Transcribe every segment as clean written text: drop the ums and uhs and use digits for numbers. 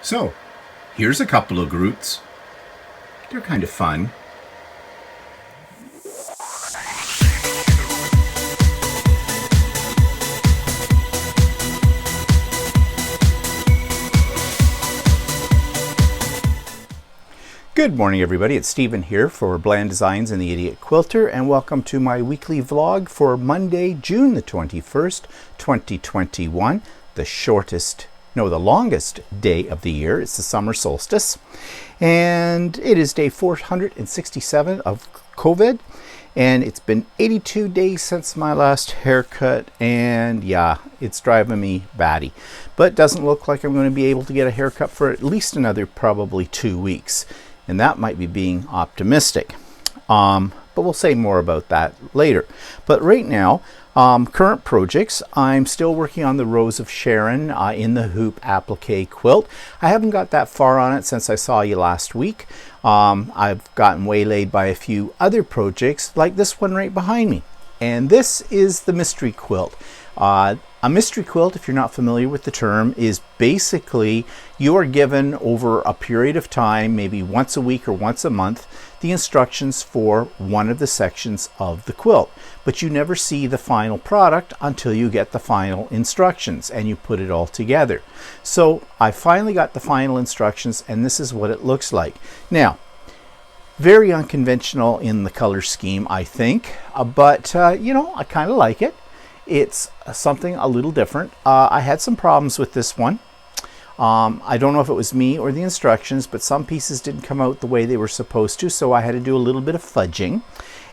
So, here's a couple of roots. They're kind of fun. Good morning, everybody. It's Stephen here for Bland Designs and the Idiot Quilter, and welcome to my weekly vlog for Monday, June the 21st, 2021, the longest day of the year. It's the summer solstice, and it is day 467 of COVID, and it's been 82 days since my last haircut, and yeah, it's driving me batty. But it doesn't look like I'm going to be able to get a haircut for at least another probably 2 weeks. And that might be being optimistic. But we'll say more about that later. But right now, current projects, I'm still working on the Rose of Sharon in the hoop applique quilt. I haven't got that far on it since I saw you last week. I've gotten waylaid by a few other projects, like this one right behind me. And this is the mystery quilt. A mystery quilt, if you're not familiar with the term, is basically you are given over a period of time, maybe once a week or once a month, the instructions for one of the sections of the quilt. But you never see the final product until you get the final instructions and you put it all together. So I finally got the final instructions, and this is what it looks like. Now, very unconventional in the color scheme, I think, but you know, I kind of like it. It's something a little different. I had some problems with this one. I don't know if it was me or the instructions, but some pieces didn't come out the way they were supposed to, so I had to do a little bit of fudging.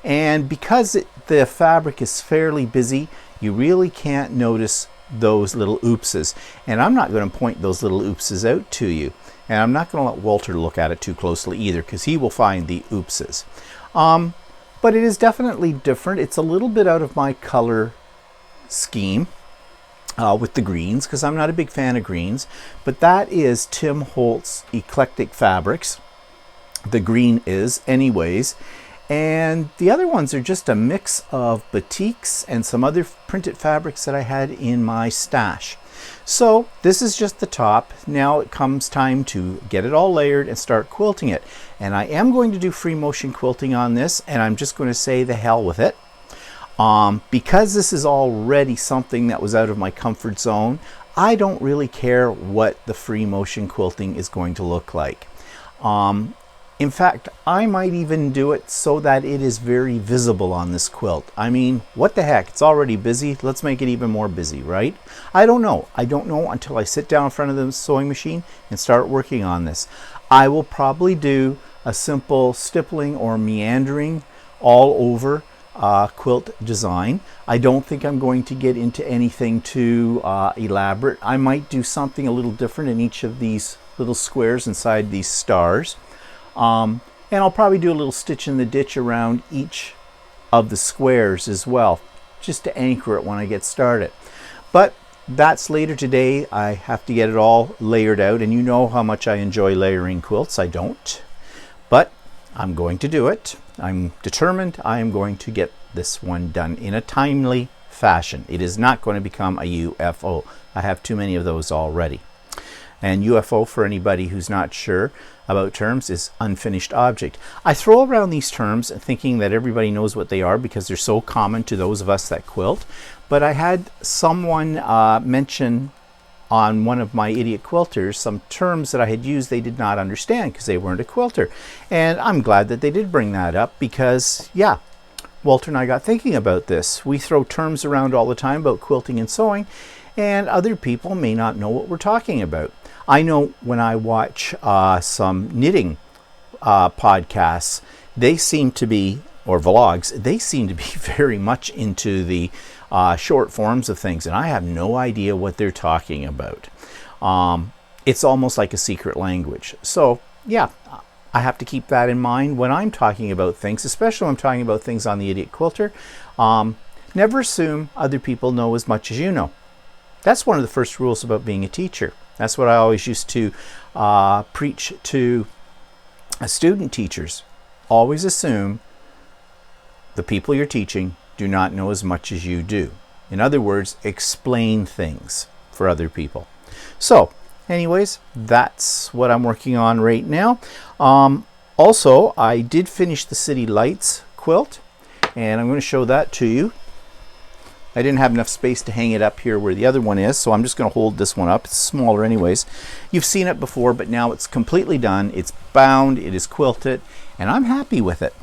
And because the fabric is fairly busy, you really can't notice those little oopses. And I'm not going to point those little oopses out to you. And I'm not going to let Walter look at it too closely either, because he will find the oopses. But it is definitely different. It's a little bit out of my color scheme with the greens, because I'm not a big fan of greens, but that is Tim Holtz Eclectic Fabrics. The green is anyways, and the other ones are just a mix of batiks and some other printed fabrics that I had in my stash. So this is just the top. Now it comes time to get it all layered and start quilting it, and I am going to do free motion quilting on this, and I'm just going to say the hell with it. Because this is already something that was out of my comfort zone, I don't really care what the free motion quilting is going to look like. In fact, I might even do it so that it is very visible on this quilt. I mean, what the heck? It's already busy. Let's make it even more busy, right? I don't know. I don't know until I sit down in front of the sewing machine and start working on this. I will probably do a simple stippling or meandering all over quilt design. I don't think I'm going to get into anything too elaborate. I might do something a little different in each of these little squares inside these stars. And I'll probably do a little stitch in the ditch around each of the squares as well, just to anchor it when I get started. But that's later today. I have to get it all layered out, and you know how much I enjoy layering quilts. I don't, but I'm going to do it. I'm determined. I am going to get this one done in a timely fashion. It is not going to become a UFO. I have too many of those already. And UFO, for anybody who's not sure about terms, is unfinished object. I throw around these terms thinking that everybody knows what they are because they're so common to those of us that quilt. But I had someone mention on one of my Idiot Quilters some terms that I had used they did not understand because they weren't a quilter. And I'm glad that they did bring that up because, yeah, Walter and I got thinking about this. We throw terms around all the time about quilting and sewing, and other people may not know what we're talking about. I know when I watch some knitting podcasts, they seem to be, or vlogs, they seem to be very much into the short forms of things, and I have no idea what they're talking about. It's almost like a secret language. So yeah, I have to keep that in mind when I'm talking about things, especially when I'm talking about things on the Idiot Quilter. Never assume other people know as much as you know. That's one of the first rules about being a teacher. That's what I always used to preach to student teachers. Always assume the people you're teaching do not know as much as you do. In other words, explain things for other people. So anyways, that's what I'm working on right now. Also, I did finish the City Lights quilt, and I'm going to show that to you. I didn't have enough space to hang it up here where the other one is, so I'm just going to hold this one up. It's smaller anyways. You've seen it before, but now it's completely done. It's bound, it is quilted, and I'm happy with it.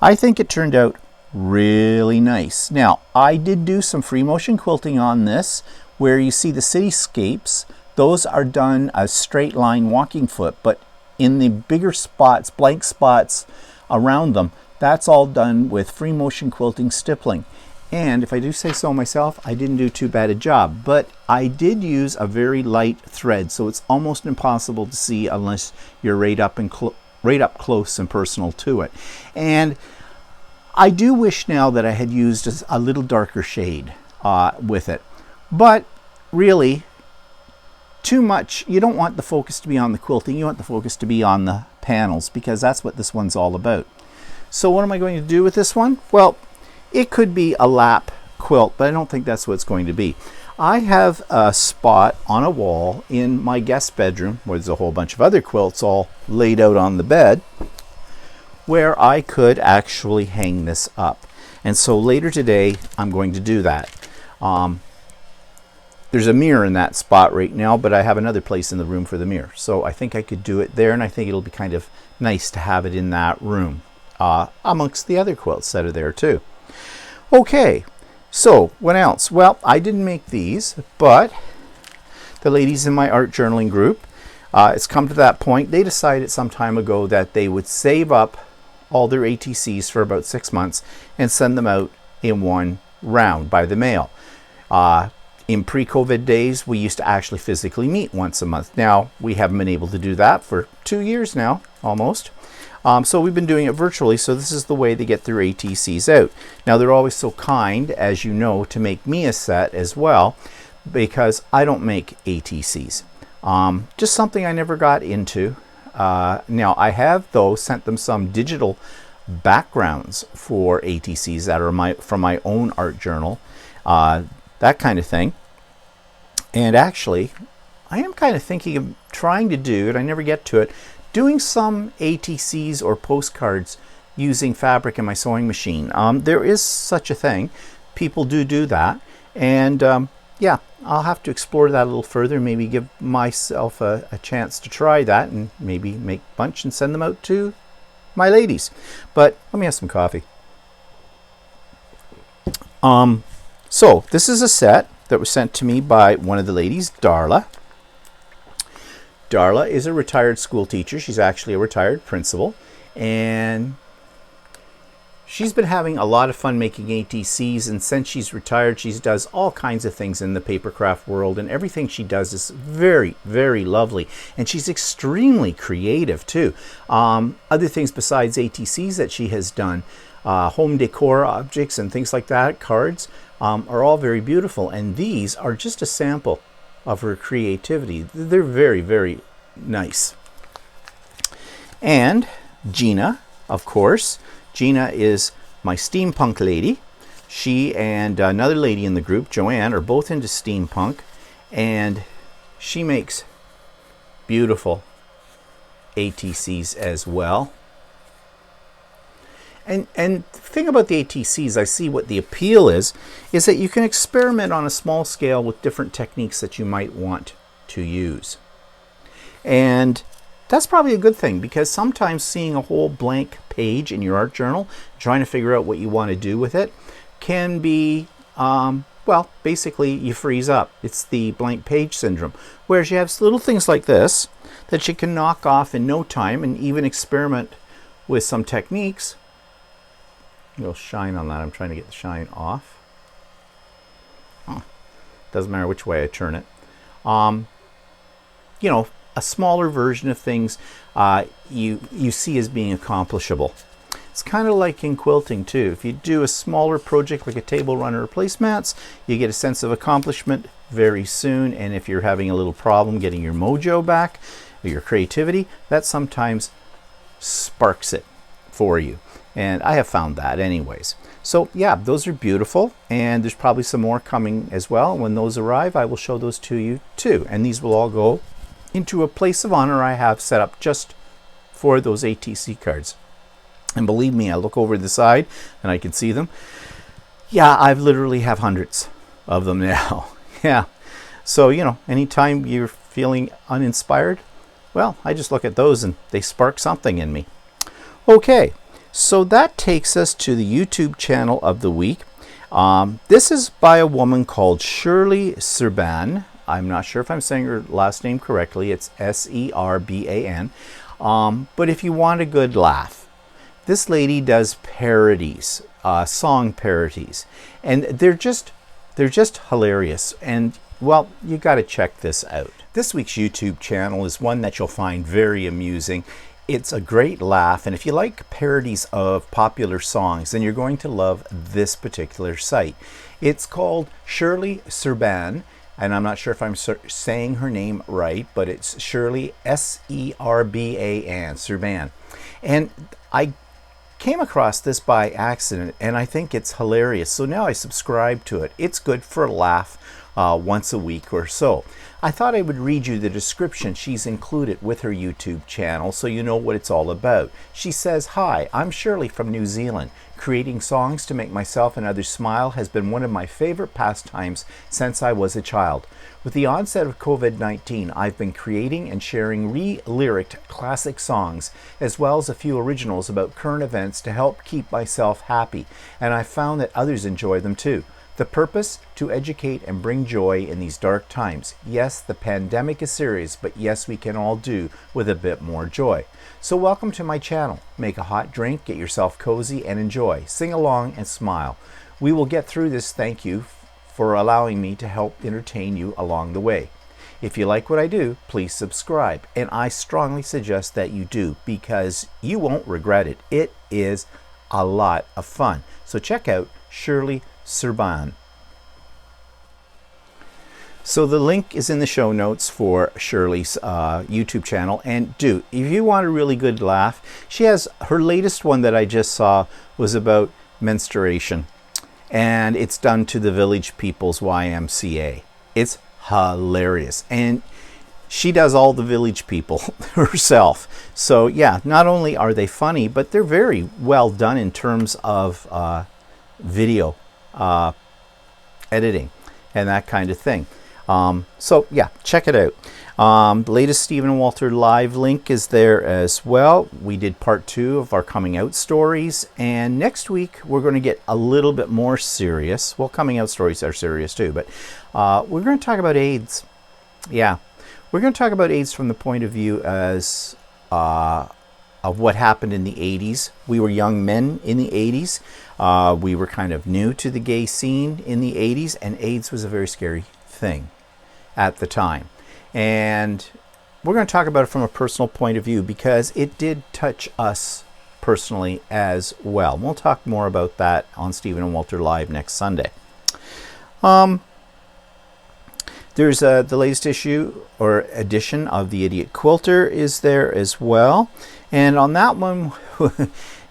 I think it turned out really nice. Now, I did do some free motion quilting on this, where you see the cityscapes. Those are done as straight line walking foot, but in the bigger spots, blank spots around them, that's all done with free motion quilting stippling. And if I do say so myself, I didn't do too bad a job, but I did use a very light thread, so it's almost impossible to see unless you're right up close and personal to it. And I do wish now that I had used a little darker shade with it, but really too much. You don't want the focus to be on the quilting, you want the focus to be on the panels, because that's what this one's all about. So what am I going to do with this one? Well, it could be a lap quilt, but I don't think that's what it's going to be. I have a spot on a wall in my guest bedroom where there's a whole bunch of other quilts all laid out on the bed, where I could actually hang this up. And so later today, I'm going to do that. There's a mirror in that spot right now, but I have another place in the room for the mirror. So I think I could do it there, and I think it'll be kind of nice to have it in that room amongst the other quilts that are there too. Okay, so what else? Well, I didn't make these, but the ladies in my art journaling group, it's come to that point. They decided some time ago that they would save up all their ATCs for about 6 months and send them out in one round by the mail. In pre-COVID days, we used to actually physically meet once a month. Now, we haven't been able to do that for 2 years now, almost. So we've been doing it virtually, so this is the way they get their ATCs out. Now, they're always so kind, as you know, to make me a set as well, because I don't make ATCs. Just something I never got into. Now, I have, though, sent them some digital backgrounds for ATCs that are from my own art journal, that kind of thing. And actually, I am kind of thinking of trying to do it, I never get to it, doing some ATCs or postcards using fabric in my sewing machine. There is such a thing. People do that. And yeah, I'll have to explore that a little further, maybe give myself a chance to try that and maybe make a bunch and send them out to my ladies. But let me have some coffee. So this is a set that was sent to me by one of the ladies, Darla. Darla is a retired school teacher. She's actually a retired principal, and she's been having a lot of fun making ATCs, and since she's retired, she does all kinds of things in the papercraft world, and everything she does is very, very lovely, and she's extremely creative too. Other things besides ATCs that she has done, home decor objects and things like that, cards, are all very beautiful, and these are just a sample of her creativity. They're very, very nice. And Gina, of course. Gina is my steampunk lady. She and another lady in the group, Joanne, are both into steampunk, and she makes beautiful ATCs as well. And the thing about the ATCs, I see what the appeal is that you can experiment on a small scale with different techniques that you might want to use. And that's probably a good thing, because sometimes seeing a whole blank page in your art journal, trying to figure out what you want to do with it, can be, well, basically you freeze up. It's the blank page syndrome. Whereas you have little things like this that you can knock off in no time and even experiment with some techniques. A little shine on that. I'm trying to get the shine off. Doesn't matter which way I turn it. You know, a smaller version of things you see as being accomplishable. It's kind of like in quilting too. If you do a smaller project like a table runner or placemats, you get a sense of accomplishment very soon. And if you're having a little problem getting your mojo back, or your creativity, that sometimes sparks it for you. And I have found that anyways. So yeah, those are beautiful, and there's probably some more coming as well. When those arrive, I will show those to you too. And these will all go into a place of honor I have set up just for those ATC cards. And believe me, I look over the side and I can see them. Yeah, I've literally have hundreds of them now. Yeah. So, you know, anytime you're feeling uninspired, well, I just look at those and they spark something in me. Okay, so that takes us to the YouTube channel of the week. This is by a woman called Shirley Serban. I'm not sure if I'm saying her last name correctly. It's Serban. But if you want a good laugh, this lady does parodies, song parodies, and they're just hilarious. And well, you got to check this out. This week's YouTube channel is one that you'll find very amusing. It's a great laugh, and if you like parodies of popular songs, then you're going to love this particular site. It's called Shirley Serban, and I'm not sure if I'm saying her name right, but it's Shirley Serban, Serban. And I came across this by accident, and I think it's hilarious. So now I subscribe to it. It's good for a laugh once a week or so. I thought I would read you the description she's included with her YouTube channel so you know what it's all about. She says, "Hi, I'm Shirley from New Zealand. Creating songs to make myself and others smile has been one of my favorite pastimes since I was a child. With the onset of COVID-19, I've been creating and sharing re-lyriced classic songs, as well as a few originals about current events to help keep myself happy, and I've found that others enjoy them too. The purpose? To educate and bring joy in these dark times. Yes, the pandemic is serious, but yes, we can all do with a bit more joy. So welcome to my channel. Make a hot drink, get yourself cozy, and enjoy. Sing along and smile. We will get through this. Thank you for allowing me to help entertain you along the way. If you like what I do, please subscribe. And I strongly suggest that you do, because you won't regret it. It is a lot of fun. So check out Shirley Serban. So the link is in the show notes for Shirley's YouTube channel. And if you want a really good laugh, she has her latest one that I just saw was about menstruation, and it's done to the Village People's YMCA. It's hilarious, and she does all the Village People herself. So yeah, not only are they funny, but they're very well done in terms of video editing and that kind of thing. So yeah, check it out. The latest Stephen and Walter live link is there as well. We did part 2 of our coming out stories, and next week we're going to get a little bit more serious. Well, coming out stories are serious too, but we're going to talk about AIDS. Yeah, we're going to talk about AIDS from the point of view as of what happened in the 80s. We were young men in the 80s. We were kind of new to the gay scene in the 80s, and AIDS was a very scary thing at the time. And we're going to talk about it from a personal point of view, because it did touch us personally as well. We'll talk more about that on Stephen and Walter Live next Sunday. There's the latest issue or edition of the Idiot Quilter is there as well. And on that one,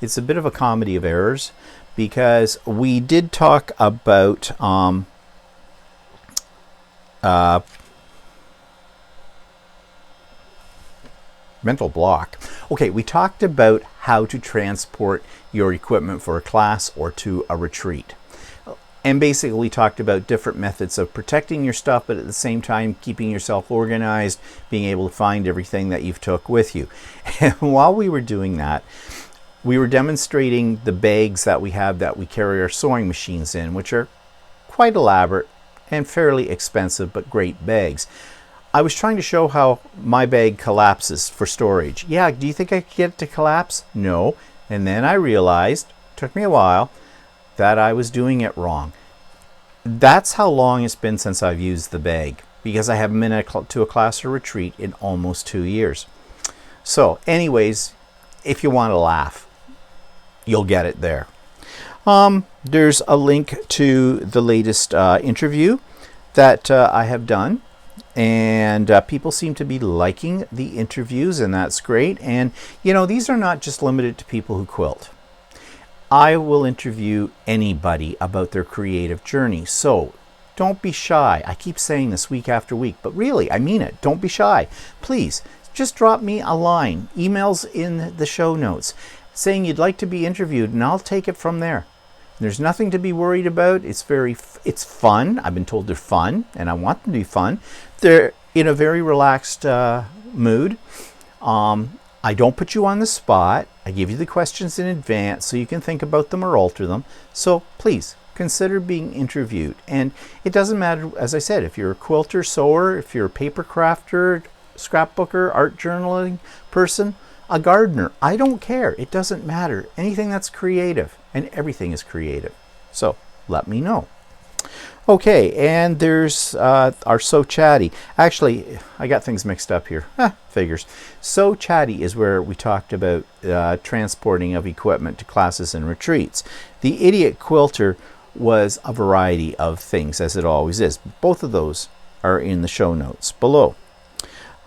it's a bit of a comedy of errors, because we did talk about mental block. Okay, we talked about how to transport your equipment for a class or to a retreat. And basically we talked about different methods of protecting your stuff, but at the same time keeping yourself organized, being able to find everything that you've took with you. And while we were doing that, we were demonstrating the bags that we have that we carry our sewing machines in, which are quite elaborate and fairly expensive, but great bags. I was trying to show how my bag collapses for storage. Yeah, do you think I could get it to collapse? No. And then I realized, took me a while, that I was doing it wrong. That's how long it's been since I've used the bag, because I haven't been to a class or retreat in almost 2 years. So anyways, if you want to laugh, you'll get it there. There's a link to the latest interview that I have done, and people seem to be liking the interviews, and that's great. And you know, these are not just limited to people who quilt. I will interview anybody about their creative journey. So don't be shy. I keep saying this week after week, but really, I mean it. Don't be shy. Please, just drop me a line. Emails in the show notes saying you'd like to be interviewed, and I'll take it from there. There's nothing to be worried about. It's fun. I've been told they're fun, and I want them to be fun. They're in a very relaxed mood. I don't put you on the spot. I give you the questions in advance so you can think about them or alter them. So please consider being interviewed. And it doesn't matter, as I said, if you're a quilter, sewer, if you're a paper crafter, scrapbooker, art journaling person, a gardener. I don't care. It doesn't matter. Anything that's creative, and everything is creative. So let me know. Okay, and there's our So Chatty. Actually, I got things mixed up here. Figures. So Chatty is where we talked about transporting of equipment to classes and retreats. The Idiot Quilter was a variety of things, as it always is. Both of those are in the show notes below.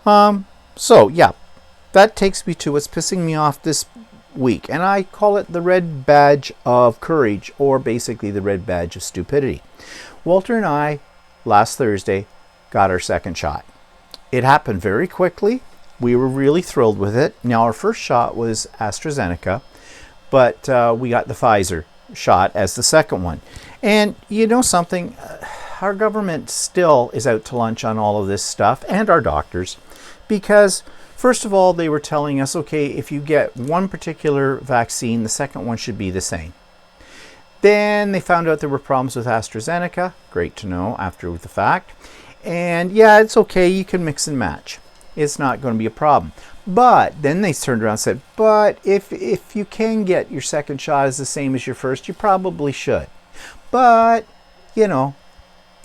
So, yeah, that takes me to what's pissing me off this week, and I call it the red badge of courage, or basically the red badge of stupidity. Walter and I, last Thursday, got our second shot. It happened very quickly. We were really thrilled with it. Now, our first shot was AstraZeneca, but we got the Pfizer shot as the second one. And you know something? Our government still is out to lunch on all of this stuff, and our doctors, because first of all, they were telling us, okay, if you get one particular vaccine, the second one should be the same. Then they found out there were problems with AstraZeneca. Great to know after the fact. And yeah, it's okay. You can mix and match. It's not going to be a problem. But then they turned around and said, but if you can get your second shot as the same as your first, you probably should. But, you know,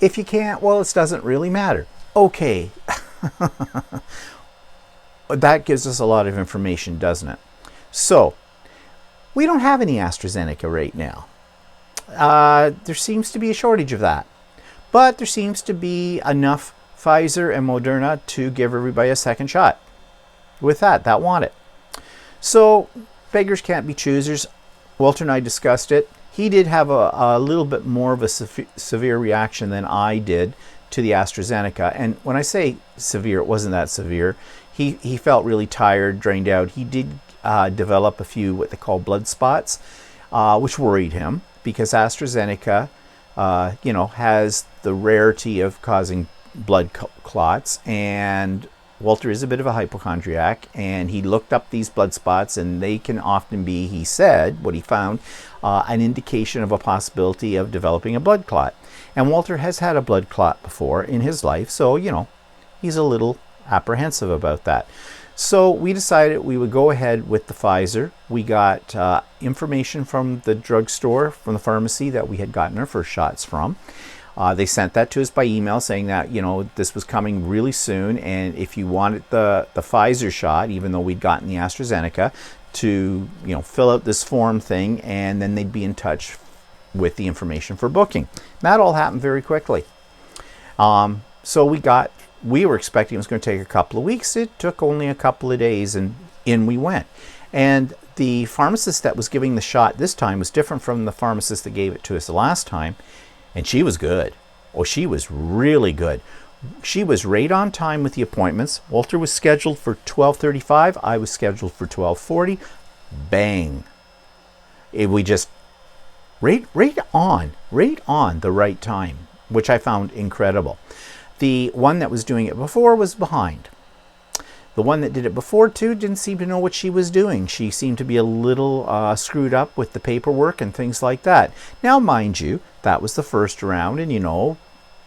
if you can't, well, it doesn't really matter. Okay. That gives us a lot of information, doesn't it? So, we don't have any AstraZeneca right now. There seems to be a shortage of that. But there seems to be enough Pfizer and Moderna to give everybody a second shot. With that want it. So, beggars can't be choosers. Walter and I discussed it. He did have a little bit more of a severe reaction than I did to the AstraZeneca. And when I say severe, it wasn't that severe. He felt really tired, drained out. He did develop a few what they call blood spots, which worried him because AstraZeneca, has the rarity of causing blood clots. And Walter is a bit of a hypochondriac, and he looked up these blood spots, and they can often be, he said, what he found, an indication of a possibility of developing a blood clot. And Walter has had a blood clot before in his life, so, he's a little apprehensive about that. So we decided we would go ahead with the Pfizer. We got information from the drugstore, from the pharmacy that we had gotten our first shots from. They sent that to us by email saying that, this was coming really soon. And if you wanted the Pfizer shot, even though we'd gotten the AstraZeneca, to, fill out this form thing, and then they'd be in touch with the information for booking. That all happened very quickly. So we were expecting it was going to take a couple of weeks. It took only a couple of days, and in we went. And the pharmacist that was giving the shot this time was different from the pharmacist that gave it to us the last time. And she was good. Oh, she was really good. She was right on time with the appointments. Walter was scheduled for 12:35. I was scheduled for 12:40. Bang. We just right on the right time, which I found incredible. The one that was doing it before was behind. The one that did it before, too, didn't seem to know what she was doing. She seemed to be a little screwed up with the paperwork and things like that. Now, mind you, that was the first round, and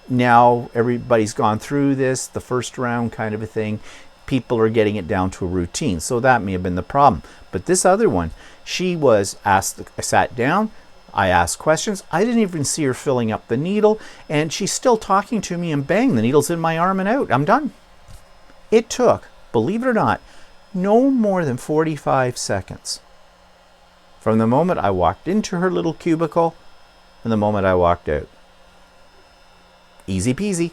now everybody's gone through this, the first round kind of a thing. People are getting it down to a routine, so that may have been the problem. But this other one, she was asked, I sat down, I asked questions. I didn't even see her filling up the needle, and she's still talking to me, and bang, the needle's in my arm and out. I'm done. It took, believe it or not, no more than 45 seconds from the moment I walked into her little cubicle and the moment I walked out. Easy peasy.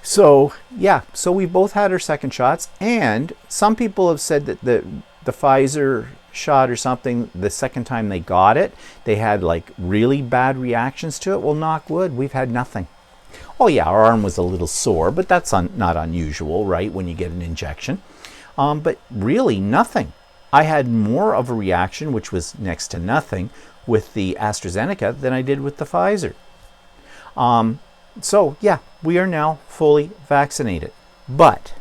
So, yeah, so we both had our second shots, and some people have said that the Pfizer shot or something, the second time they got it, they had like really bad reactions to it. Well, knock wood, we've had nothing. Oh yeah, our arm was a little sore, but that's not unusual, right, when you get an injection. But really nothing. I had more of a reaction, which was next to nothing, with the AstraZeneca than I did with the Pfizer. So yeah, we are now fully vaccinated. But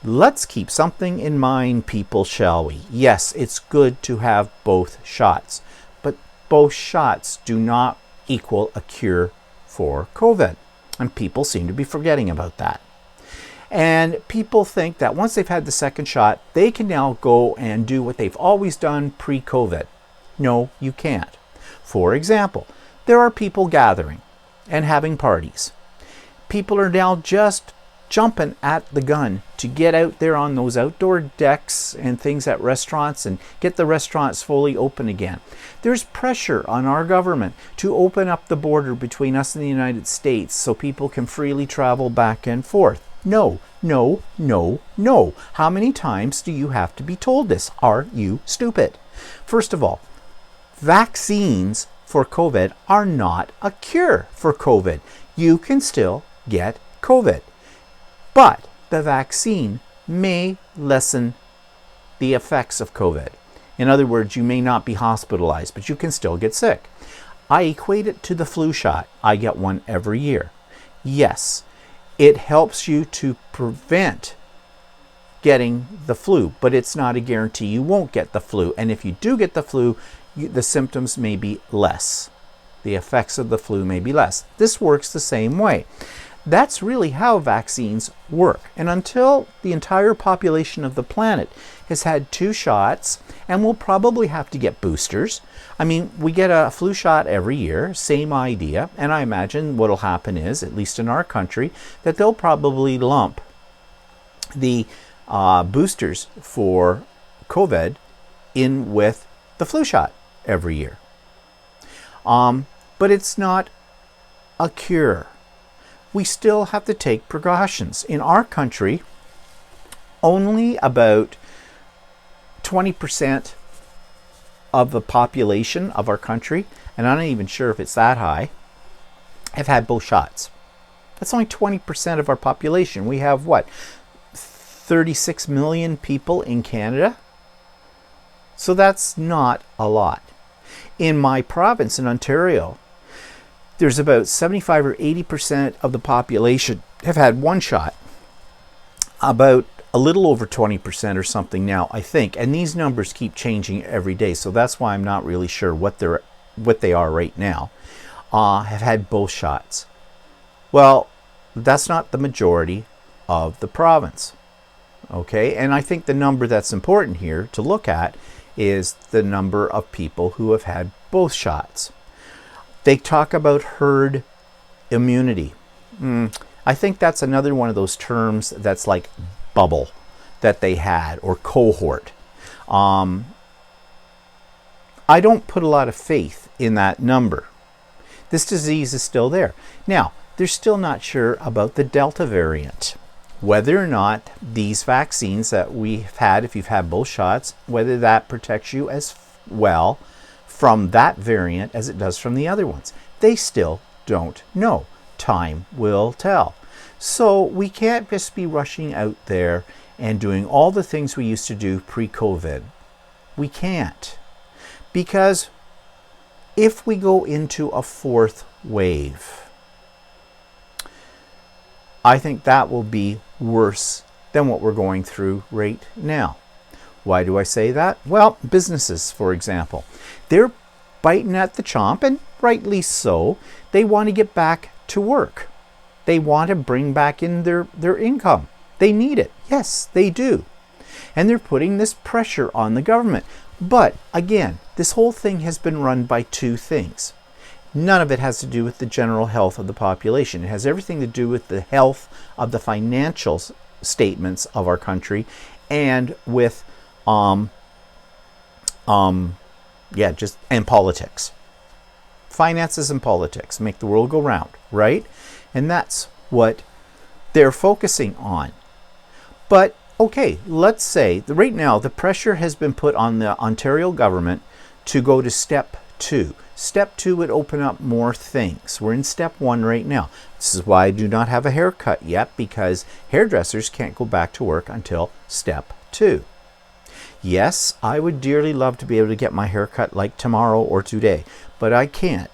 let's keep something in mind, people, shall we? Yes, it's good to have both shots, but both shots do not equal a cure for COVID. And people seem to be forgetting about that. And people think that once they've had the second shot, they can now go and do what they've always done pre-COVID. No, you can't. For example, there are people gathering and having parties. People are now just jumping at the gun to get out there on those outdoor decks and things at restaurants and get the restaurants fully open again. There's pressure on our government to open up the border between us and the United States so people can freely travel back and forth. No, no, no, no. How many times do you have to be told this? Are you stupid? First of all, vaccines for COVID are not a cure for COVID. You can still get COVID. But the vaccine may lessen the effects of COVID. In other words, you may not be hospitalized, but you can still get sick. I equate it to the flu shot. I get one every year. Yes, it helps you to prevent getting the flu, but it's not a guarantee you won't get the flu. And if you do get the flu, the symptoms may be less. The effects of the flu may be less. This works the same way. That's really how vaccines work. And until the entire population of the planet has had 2 shots, and we'll probably have to get boosters. I mean, we get a flu shot every year, same idea. And I imagine what will happen is, at least in our country, that they'll probably lump the boosters for COVID in with the flu shot every year. But it's not a cure. We still have to take precautions. In our country, only about 20% of the population of our country, and I'm not even sure if it's that high, have had both shots. That's only 20% of our population. We have what? 36 million people in Canada? So that's not a lot. In my province in Ontario, there's about 75 or 80% of the population have had 1 shot. About a little over 20% or something now, I think. And these numbers keep changing every day, so that's why I'm not really sure what they are right now. Have had both shots. Well, that's not the majority of the province. Okay, and I think the number that's important here to look at is the number of people who have had both shots. They talk about herd immunity. I think that's another one of those terms that's like bubble that they had, or cohort. I don't put a lot of faith in that number. This disease is still there. Now, they're still not sure about the Delta variant. Whether or not these vaccines that we've had, if you've had both shots, whether that protects you as well from that variant as it does from the other ones. They still don't know. Time will tell. So we can't just be rushing out there and doing all the things we used to do pre-COVID. We can't. Because if we go into a 4th wave, I think that will be worse than what we're going through right now. Why do I say that? Well, businesses, for example, they're biting at the chomp, and rightly so. They want to get back to work. They want to bring back in their income. They need it. Yes, they do. And they're putting this pressure on the government. But again, this whole thing has been run by 2 things. None of it has to do with the general health of the population. It has everything to do with the health of the financial statements of our country, and with and politics. Finances and politics make the world go round, right? And that's what they're focusing on. But okay, let's say right now the pressure has been put on the Ontario government to go to step 2. Step 2 would open up more things. We're in step 1 right now. This is why I do not have a haircut yet, because hairdressers can't go back to work until step 2. Yes, I would dearly love to be able to get my hair cut like tomorrow or today, but I can't.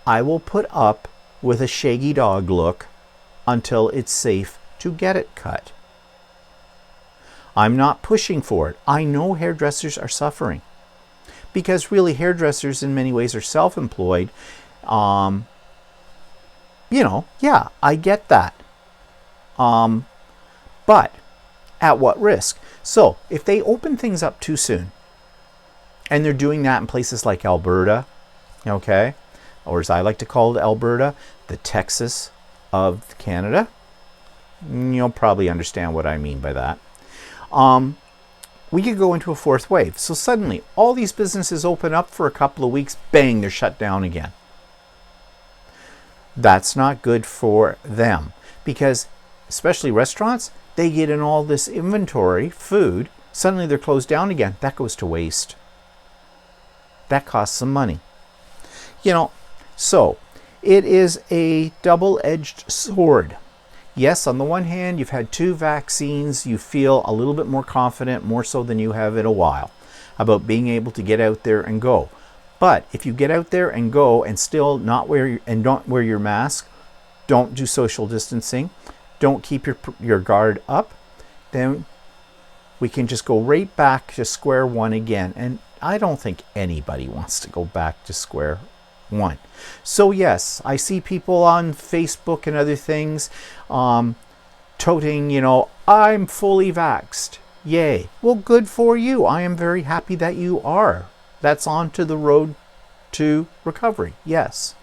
I will put up with a shaggy dog look until it's safe to get it cut. I'm not pushing for it. I know hairdressers are suffering, because really hairdressers in many ways are self-employed. Yeah, I get that. But at what risk? So if they open things up too soon, and they're doing that in places like Alberta, okay, or as I like to call it, Alberta, the Texas of Canada, you'll probably understand what I mean by that. We could go into a 4th wave. So suddenly all these businesses open up for a couple of weeks, bang, they're shut down again. That's not good for them, because especially restaurants, they get in all this inventory, food, suddenly they're closed down again. That goes to waste. That costs some money. So it is a double-edged sword. Yes, on the one hand, you've had 2 vaccines. You feel a little bit more confident, more so than you have in a while, about being able to get out there and go. But if you get out there and go and still don't wear your mask, don't do social distancing, don't keep your guard up, then we can just go right back to square one again. And I don't think anybody wants to go back to square one. So yes, I see people on Facebook and other things toting, I'm fully vaxxed. Yay. Well, good for you. I am very happy that you are. That's on to the road to recovery. Yes.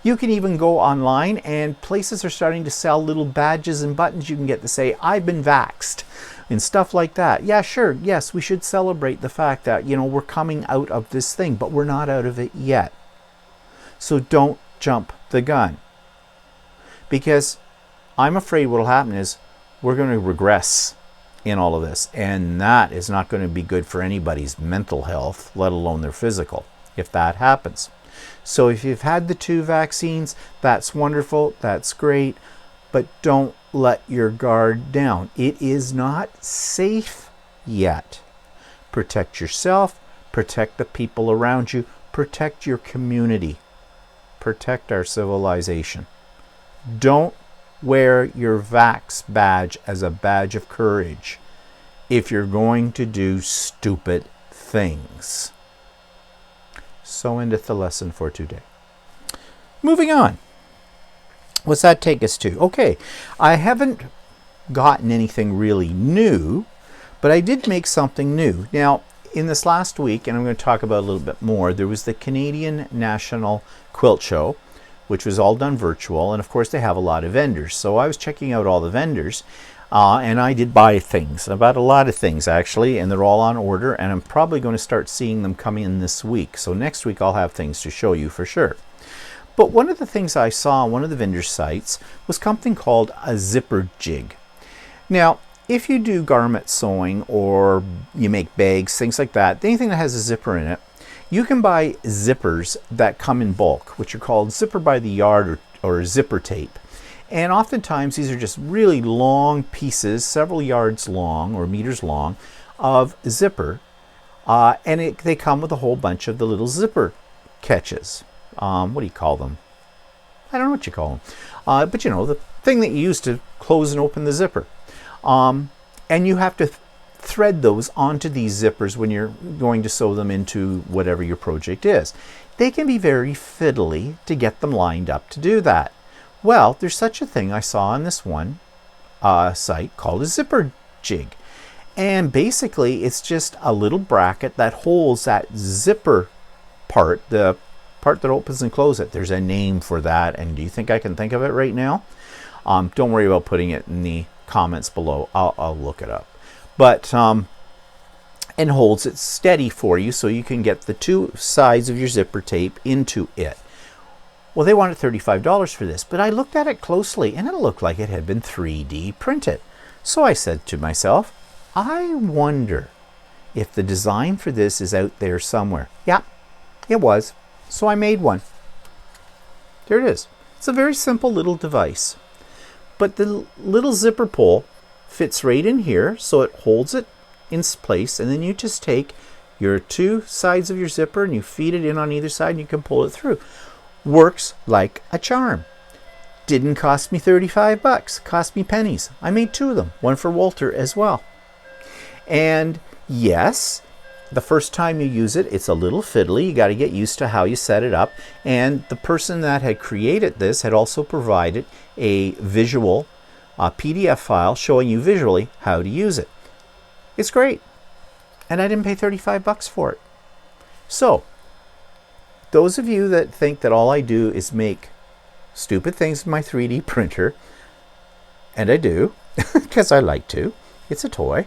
You can even go online, and places are starting to sell little badges and buttons you can get to say, I've been vaxxed, and stuff like that. Yeah, sure. Yes, we should celebrate the fact that, we're coming out of this thing, but we're not out of it yet. So don't jump the gun, because I'm afraid what will happen is we're going to regress in all of this, and that is not going to be good for anybody's mental health, let alone their physical, if that happens. So if you've had the 2 vaccines, that's wonderful, that's great, but don't let your guard down. It is not safe yet. Protect yourself, protect the people around you, protect your community, protect our civilization. Don't wear your Vax badge as a badge of courage if you're going to do stupid things. So endeth the lesson for today. Moving on. What's that take us to? Okay, I haven't gotten anything really new, but I did make something new. Now, in this last week, and I'm going to talk about a little bit more, there was the Canadian National Quilt Show, which was all done virtual, and of course they have a lot of vendors. So I was checking out all the vendors, and I did buy things, about a lot of things actually, and they're all on order, and I'm probably going to start seeing them come in this week. So next week I'll have things to show you for sure. But one of the things I saw on one of the vendor sites was something called a zipper jig. Now, if you do garment sewing or you make bags, things like that, anything that has a zipper in it, you can buy zippers that come in bulk, which are called zipper by the yard or zipper tape. And oftentimes these are just really long pieces, several yards long or meters long, of zipper. And they come with a whole bunch of the little zipper catches. What do you call them? I don't know what you call them. But the thing that you use to close and open the zipper. And you have to thread those onto these zippers when you're going to sew them into whatever your project is. They can be very fiddly to get them lined up to do that. Well, there's such a thing I saw on this one site called a zipper jig. And basically it's just a little bracket that holds that zipper part, the part that opens and closes it. There's a name for that, and do you think I can think of it right now? Don't worry about putting it in the comments below. I'll look it up. But and holds it steady for you so you can get the 2 sides of your zipper tape into it. Well, they wanted $35 for this, but I looked at it closely and it looked like it had been 3D printed. So I said to myself, I wonder if the design for this is out there somewhere. Yeah, it was. So I made one. There it is. It's a very simple little device. But the little zipper pull fits right in here, so it holds it in place, and then you just take your two sides of your zipper and you feed it in on either side and you can pull it through. Works like a charm. Didn't cost me 35 bucks, cost me pennies. I made two of them, one for Walter as well. And yes, the first time you use it, it's a little fiddly. You got to get used to how you set it up. And the person that had created this had also provided a visual PDF file showing you visually how to use it. It's great. And I didn't pay 35 bucks for it. So, those of you that think that all I do is make stupid things with my 3D printer, and I do, because I like to, it's a toy,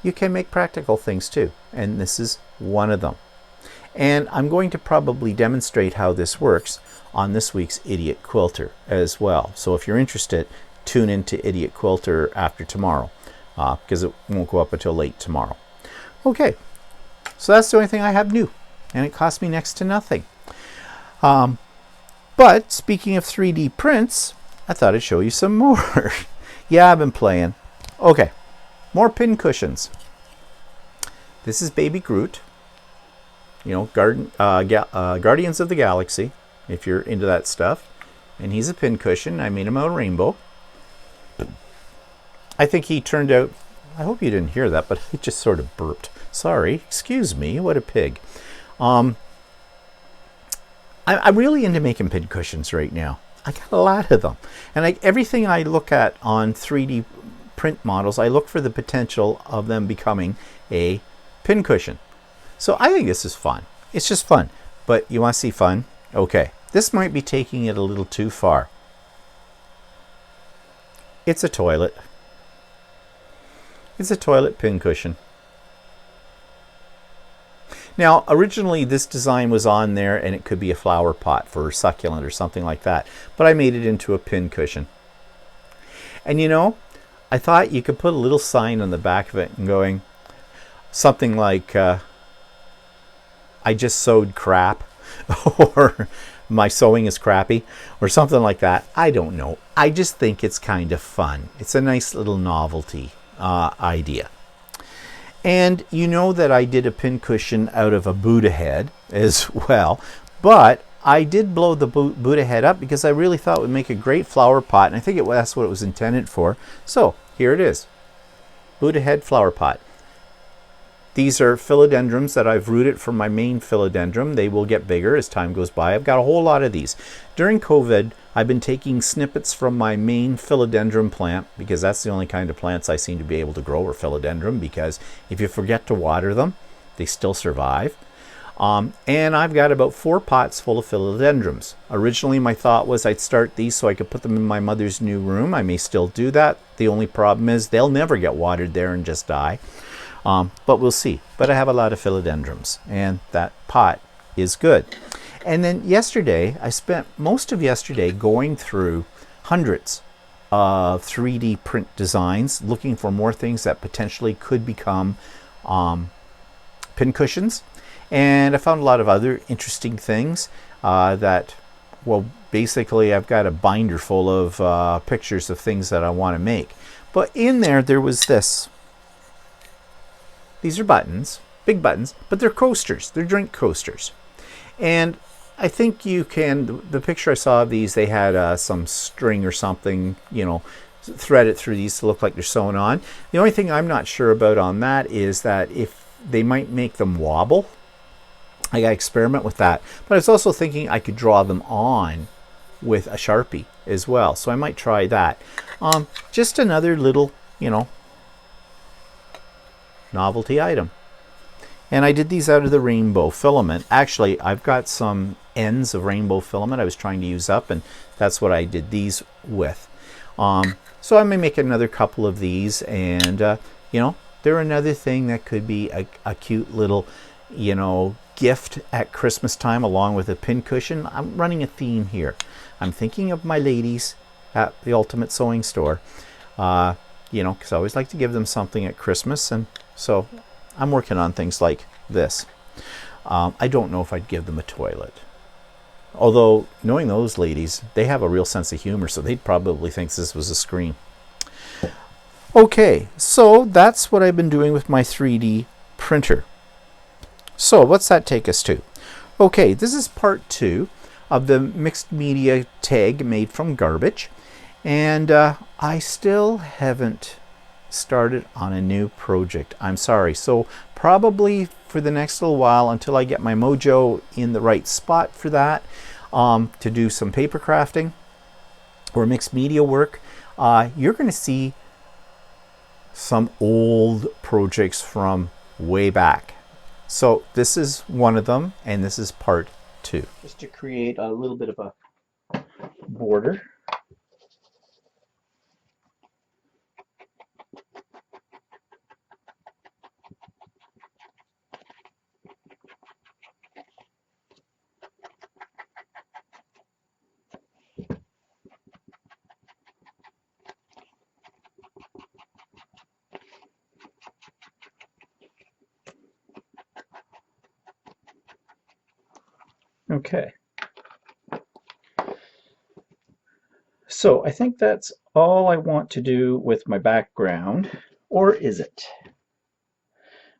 you can make practical things too. And this is one of them. And I'm going to probably demonstrate how this works on this week's Idiot Quilter as well. So if you're interested, tune into Idiot Quilter after tomorrow, because it won't go up until late tomorrow. Okay, so that's the only thing I have new, and it cost me next to nothing. But speaking of 3D prints, I thought I'd show you some more. Yeah, I've been playing. Okay, more pin cushions. This is Baby Groot. You know, Guardians of the Galaxy, if you're into that stuff. And he's a pin cushion. I made him out of rainbow. I think he turned out, I hope you didn't hear that, but he just sort of burped. Sorry, excuse me, what a pig. I'm really into making pin cushions right now. I got a lot of them. And everything I look at on 3D print models, I look for the potential of them becoming a pin cushion. So I think this is fun. It's just fun. But you want to see fun? Okay. This might be taking it a little too far. It's a toilet. It's a toilet pin cushion. Now, originally this design was on there and it could be a flower pot for a succulent or something like that. But I made it into a pin cushion. And you know, I thought you could put a little sign on the back of it and going something like, I just sewed crap, or my sewing is crappy, or something like that. I don't know. I just think it's kind of fun. It's a nice little novelty idea. And you know that I did a pin cushion out of a Buddha head as well, but I did blow the Buddha head up because I really thought it would make a great flower pot, and I think that's what it was intended for. So here it is, Buddha head flower pot. These are philodendrons that I've rooted from my main philodendron. They will get bigger as time goes by. I've got a whole lot of these. During COVID, I've been taking snippets from my main philodendron plant, because that's the only kind of plants I seem to be able to grow are philodendron, because if you forget to water them, they still survive. And I've got about 4 pots full of philodendrons. Originally, my thought was I'd start these so I could put them in my mother's new room. I may still do that. The only problem is they'll never get watered there and just die. But we'll see. But I have a lot of philodendrons, and that pot is good. And then yesterday, I spent most of yesterday going through hundreds of 3D print designs, looking for more things that potentially could become pin cushions. And I found a lot of other interesting things that, well, basically I've got a binder full of pictures of things that I want to make. But in there was this. These are buttons, big buttons, but they're coasters. They're drink coasters. And I think you can, the picture I saw of these, they had some string or something, you know, threaded through these to look like they're sewn on. The only thing I'm not sure about on that is that if they might make them wobble. I got to experiment with that. But I was also thinking I could draw them on with a Sharpie as well. So I might try that. Just another little, you know, novelty item. And I did these out of the rainbow filament. Actually, I've got some ends of rainbow filament I was trying to use up, and that's what I did these with. So I may make another couple of these, and you know, they're another thing that could be a cute little, you know, gift at Christmas time along with a pin cushion. I'm running a theme here. I'm thinking of my ladies at the Ultimate Sewing Store. you know, because I always like to give them something at Christmas. And so I'm working on things like this. I don't know if I'd give them a toilet. Although, knowing those ladies, they have a real sense of humor, so they'd probably think this was a screen. Okay, so that's what I've been doing with my 3D printer. So what's that take us to? Okay, this is part 2 of the mixed media tag made from garbage. And I still haven't started on a new project. I'm sorry. So probably for the next little while, until I get my mojo in the right spot for that, to do some paper crafting or mixed media work, you're going to see some old projects from way back. So this is one of them, and this is part 2. Just to create a little bit of a border. Okay. So I think that's all I want to do with my background, or is it?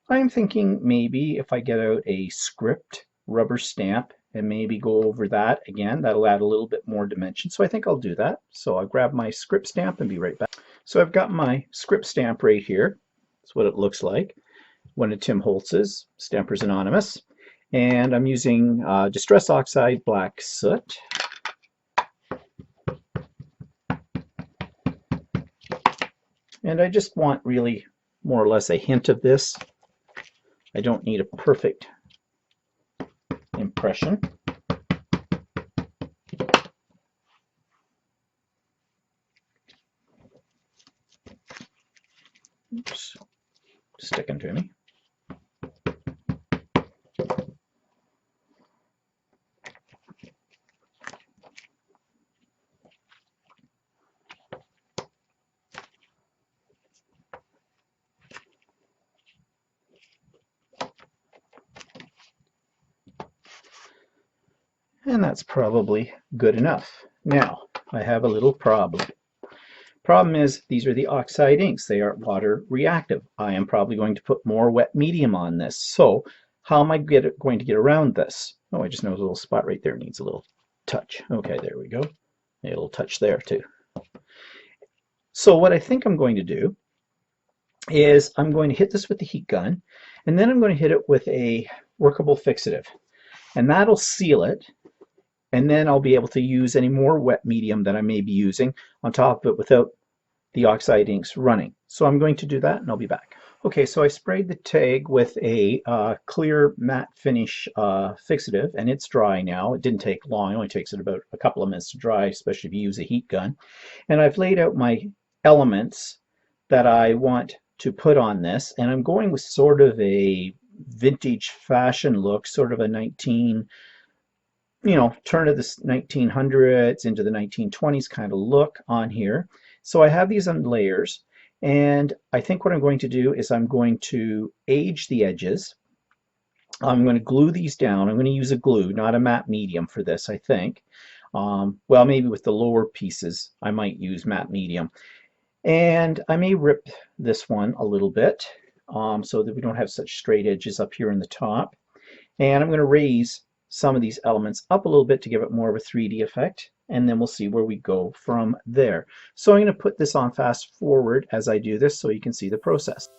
I'm thinking maybe if I get out a script rubber stamp and maybe go over that again, that'll add a little bit more dimension. So I think I'll do that. So I'll grab my script stamp and be right back. So I've got my script stamp right here. That's what it looks like. One of Tim Holtz's, Stampers Anonymous. And I'm using Distress Oxide Black Soot. And I just want really more or less a hint of this. I don't need a perfect impression. Oops, sticking to me. And that's probably good enough. Now, I have a little problem. Problem is, these are the oxide inks. They are water reactive. I am probably going to put more wet medium on this. So, how am I going to get around this? Oh, I just noticed a little spot right there needs a little touch. Okay, there we go. A little touch there too. So what I think I'm going to do is I'm going to hit this with the heat gun, and then I'm going to hit it with a workable fixative. And that'll seal it. And then I'll be able to use any more wet medium that I may be using on top of it without the oxide inks running. So I'm going to do that and I'll be back. Okay, so I sprayed the tag with a clear matte finish fixative, and it's dry now. It didn't take long. It only takes it about a couple of minutes to dry, especially if you use a heat gun. And I've laid out my elements that I want to put on this, and I'm going with sort of a vintage fashion look, sort of a turn of the 1900s into the 1920s kind of look on here. So I have these on layers, and I think what I'm going to do is I'm going to age the edges. I'm going to glue these down. I'm going to use a glue, not a matte medium for this, I think. Well, maybe with the lower pieces, I might use matte medium. And I may rip this one a little bit so that we don't have such straight edges up here in the top. And I'm going to raise some of these elements up a little bit to give it more of a 3D effect, and then we'll see where we go from there. So I'm going to put this on fast forward as I do this so you can see the process.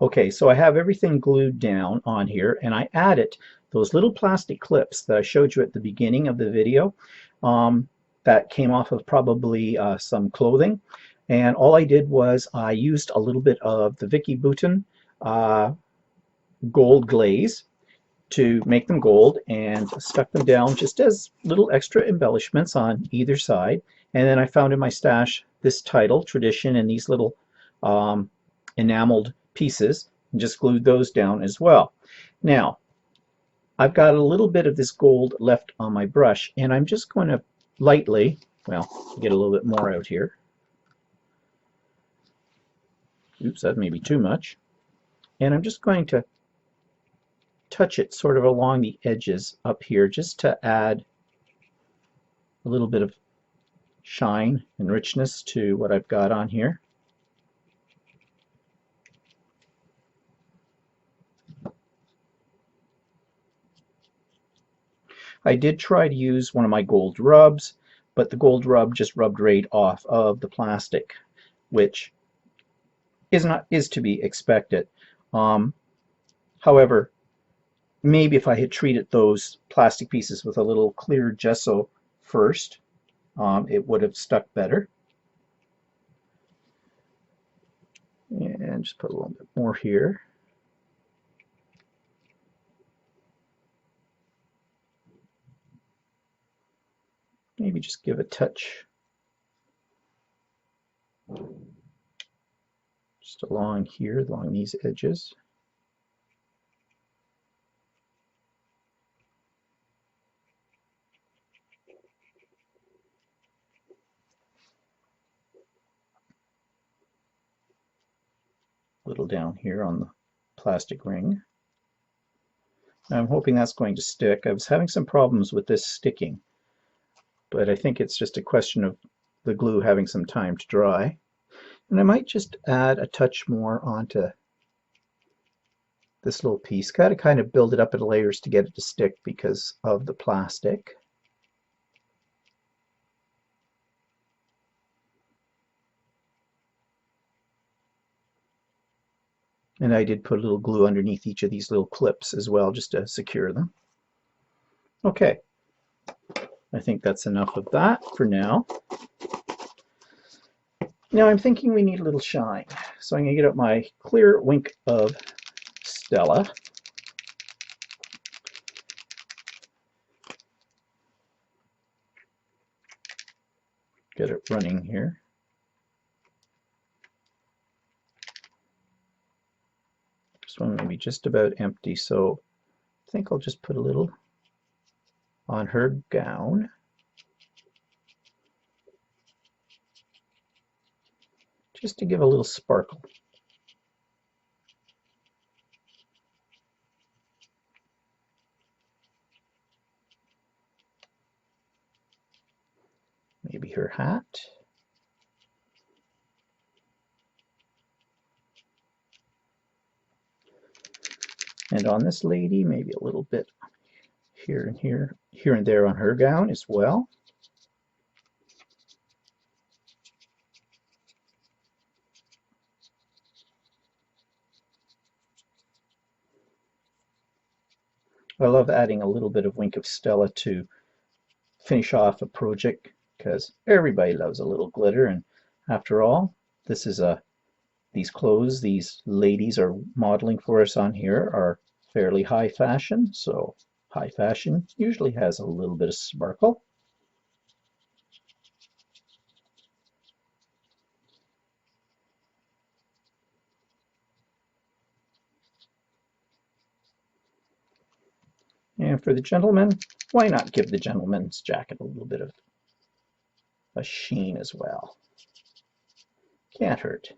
Okay, so I have everything glued down on here, and I added those little plastic clips that I showed you at the beginning of the video that came off of probably some clothing. And all I did was I used a little bit of the Vicky Bouton gold glaze to make them gold and stuck them down just as little extra embellishments on either side. And then I found in my stash this title, Tradition, and these little enameled pieces, and just glued those down as well. Now, I've got a little bit of this gold left on my brush, and I'm just going to lightly, well, get a little bit more out here. Oops, that may be too much. And I'm just going to touch it sort of along the edges up here just to add a little bit of shine and richness to what I've got on here. I did try to use one of my gold rubs, but the gold rub just rubbed right off of the plastic, which is to be expected. However, maybe if I had treated those plastic pieces with a little clear gesso first, it would have stuck better. And just put a little bit more here. Maybe just give a touch just along here, along these edges. A little down here on the plastic ring. I'm hoping that's going to stick. I was having some problems with this sticking, but I think it's just a question of the glue having some time to dry. And I might just add a touch more onto this little piece. Got to kind of build it up in layers to get it to stick because of the plastic. And I did put a little glue underneath each of these little clips as well, just to secure them. Okay, I think that's enough of that for now. Now I'm thinking we need a little shine. So I'm going to get out my clear wink of Stella. Get it running here. This one may be just about empty, so I think I'll just put a little on her gown. Just to give a little sparkle. Maybe her hat. And on this lady, maybe a little bit here and here, here and there on her gown as well. I love adding a little bit of Wink of Stella to finish off a project because everybody loves a little glitter, and after all, this is these clothes these ladies are modeling for us on here are fairly high fashion, so high fashion usually has a little bit of sparkle. And for the gentleman, why not give the gentleman's jacket a little bit of a sheen as well? Can't hurt.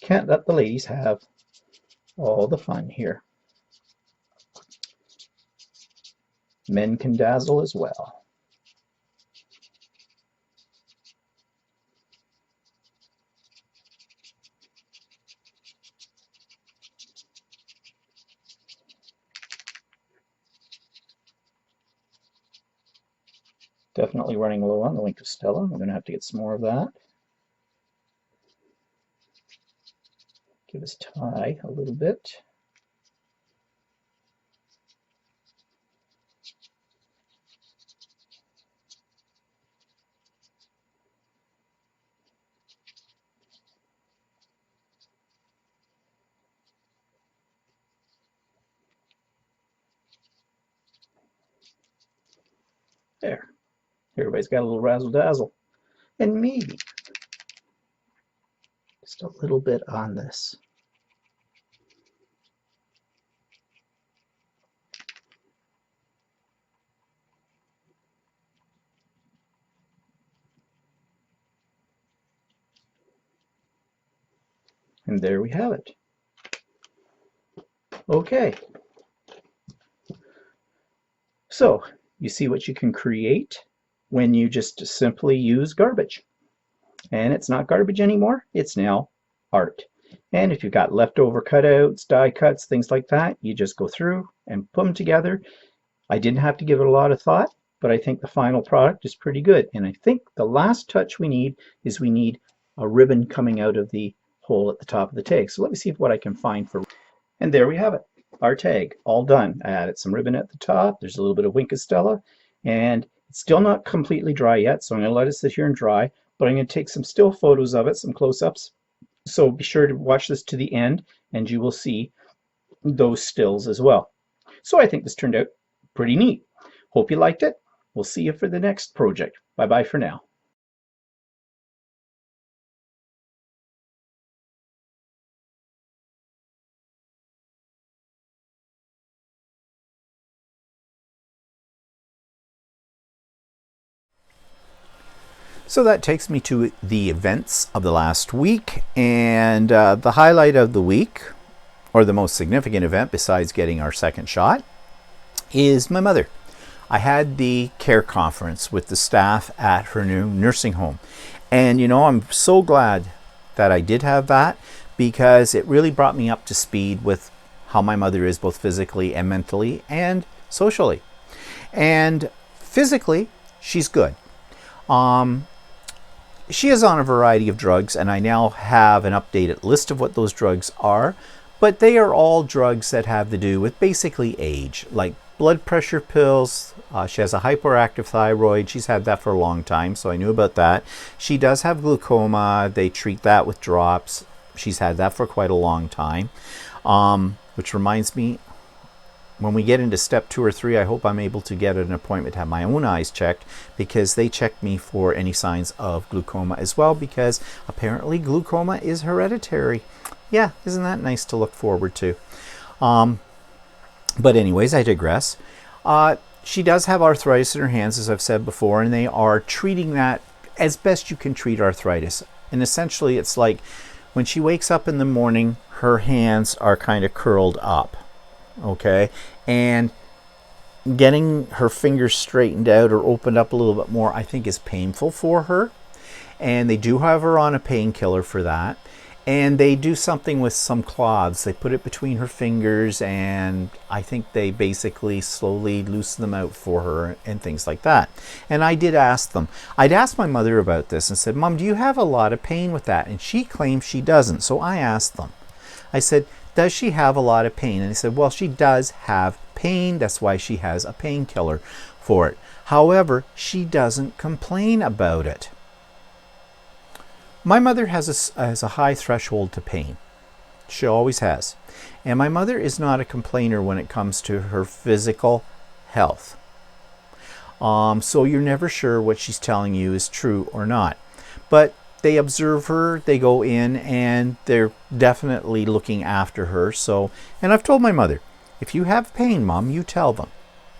Can't let the ladies have all the fun here. Men can dazzle as well. Definitely running low on the Wink of Stella. I'm going to have to get some more of that. Give this tie a little bit. There. Everybody's got a little razzle-dazzle. And maybe just a little bit on this. And there we have it. Okay. So, you see what you can create when you just simply use garbage. And it's not garbage anymore, it's now art. And if you've got leftover cutouts, die cuts, things like that, you just go through and put them together. I didn't have to give it a lot of thought, but I think the final product is pretty good. And I think the last touch we need is we need a ribbon coming out of the hole at the top of the tag. So let me see what I can find for. And there we have it, our tag, all done. I added some ribbon at the top. There's a little bit of Winkestella, and it's still not completely dry yet, so I'm going to let it sit here and dry. But I'm going to take some still photos of it, some close-ups. So be sure to watch this to the end, and you will see those stills as well. So I think this turned out pretty neat. Hope you liked it. We'll see you for the next project. Bye-bye for now. So that takes me to the events of the last week, and the highlight of the week, or the most significant event besides getting our second shot, is my mother. I had the care conference with the staff at her new nursing home, and you know, I'm so glad that I did have that, because it really brought me up to speed with how my mother is, both physically and mentally and socially. And physically, she's good. She is on a variety of drugs, and I now have an updated list of what those drugs are, but they are all drugs that have to do with basically age, like blood pressure pills. She has a hyperactive thyroid. She's had that for a long time, so I knew about that. She does have glaucoma. They treat that with drops. She's had that for quite a long time, which reminds me, when we get into step 2 or 3, I hope I'm able to get an appointment to have my own eyes checked, because they checked me for any signs of glaucoma as well, because apparently glaucoma is hereditary. Yeah, isn't that nice to look forward to? But anyways, I digress. She does have arthritis in her hands, as I've said before, and they are treating that as best you can treat arthritis. And essentially, it's like when she wakes up in the morning, her hands are kind of curled up. Okay, and getting her fingers straightened out or opened up a little bit more, I think, is painful for her. And they do have her on a painkiller for that. And they do something with some cloths. They put it between her fingers, and I think they basically slowly loosen them out for her and things like that. And I did ask them. I'd asked my mother about this and said, Mom, do you have a lot of pain with that? And she claims she doesn't. So I asked them. I said, does she have a lot of pain? And he said, well, she does have pain. That's why she has a painkiller for it. However, she doesn't complain about it. My mother has a high threshold to pain. She always has. And my mother is not a complainer when it comes to her physical health. So you're never sure what she's telling you is true or not. But they observe her, they go in, and they're definitely looking after her. So, and I've told my mother, if you have pain, Mom, you tell them.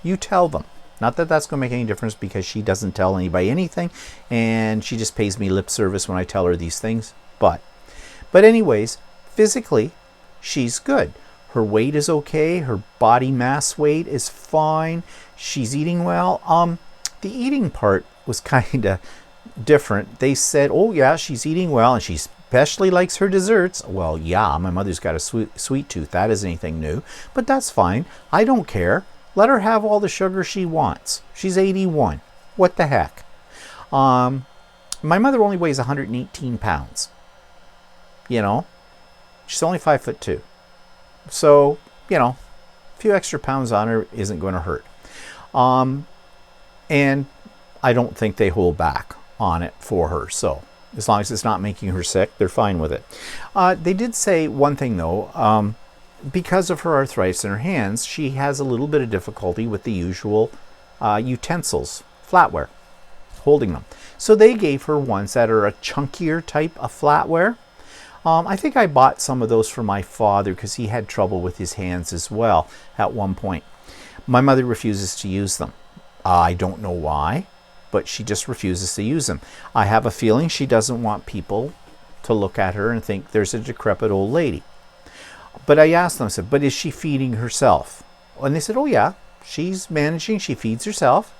You tell them. Not that that's going to make any difference, because she doesn't tell anybody anything, and she just pays me lip service when I tell her these things. But anyways, physically, she's good. Her weight is okay. Her body mass weight is fine. She's eating well. The eating part was kind of different. They said, oh yeah, she's eating well, and she especially likes her desserts. Well, yeah, my mother's got a sweet tooth. That isn't anything new, but that's fine. I don't care. Let her have all the sugar she wants. She's 81. What the heck? My mother only weighs 118 pounds. You know, She's only 5'2". So, you know, a few extra pounds on her isn't going to hurt. And I don't think they hold back on it for her. So as long as it's not making her sick, they're fine with it. They did say one thing though, because of her arthritis in her hands, she has a little bit of difficulty with the usual utensils, flatware, holding them. So they gave her ones that are a chunkier type of flatware. I think I bought some of those for my father because he had trouble with his hands as well at one point. My mother refuses to use them. I don't know why, but she just refuses to use them. I have a feeling she doesn't want people to look at her and think there's a decrepit old lady. But I asked them, I said, but is she feeding herself? And they said, oh yeah, she's managing, she feeds herself.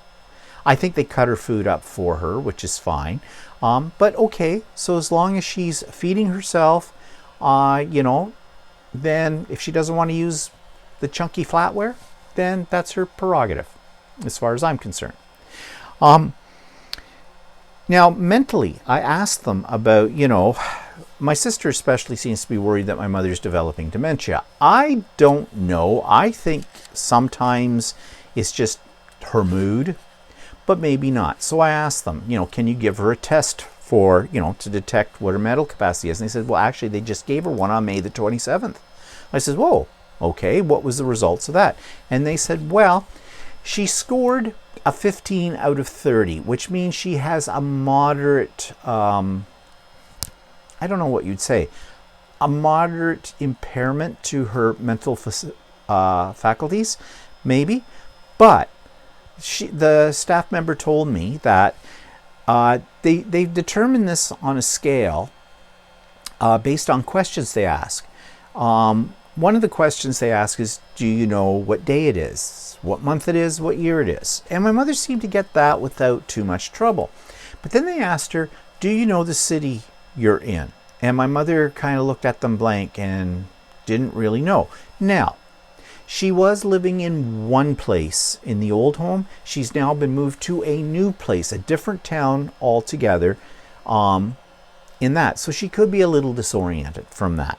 I think they cut her food up for her, which is fine. But okay, so as long as she's feeding herself, you know, then if she doesn't want to use the chunky flatware, then that's her prerogative, as far as I'm concerned. Now, mentally, I asked them about, you know, my sister especially seems to be worried that my mother's developing dementia. I don't know. I think sometimes it's just her mood, but maybe not. So I asked them, you know, can you give her a test for, you know, to detect what her mental capacity is? And they said, well, actually, they just gave her one on May the 27th. I said, whoa, okay, what was the results of that? And they said, well, she scored a 15 out of 30, which means she has a moderate, I don't know what you'd say, a moderate impairment to her mental faculties, maybe. But the staff member told me that they've determined this on a scale based on questions they ask. One of the questions they ask is, do you know what day it is, what month it is, what year it is? And my mother seemed to get that without too much trouble. But then they asked her, do you know the city you're in? And my mother kind of looked at them blank and didn't really know. Now, she was living in one place in the old home. She's now been moved to a new place, a different town altogether in that. So she could be a little disoriented from that.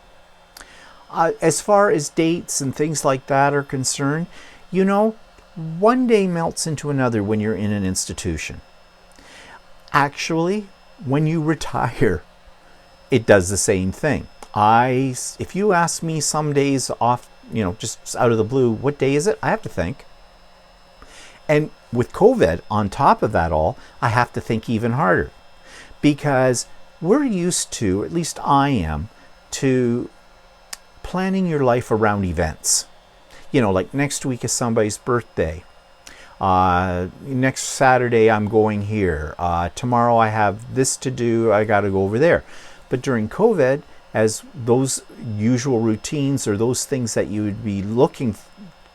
As far as dates and things like that are concerned, you know, one day melts into another when you're in an institution. Actually, when you retire, it does the same thing. If you ask me some days off, you know, just out of the blue, what day is it? I have to think. And with COVID on top of that all, I have to think even harder, because we're used to, at least I am, to planning your life around events. You know, like next week is somebody's birthday. Next Saturday I'm going here. Tomorrow I have this to do. I got to go over there. But during COVID, as those usual routines or those things that you would be looking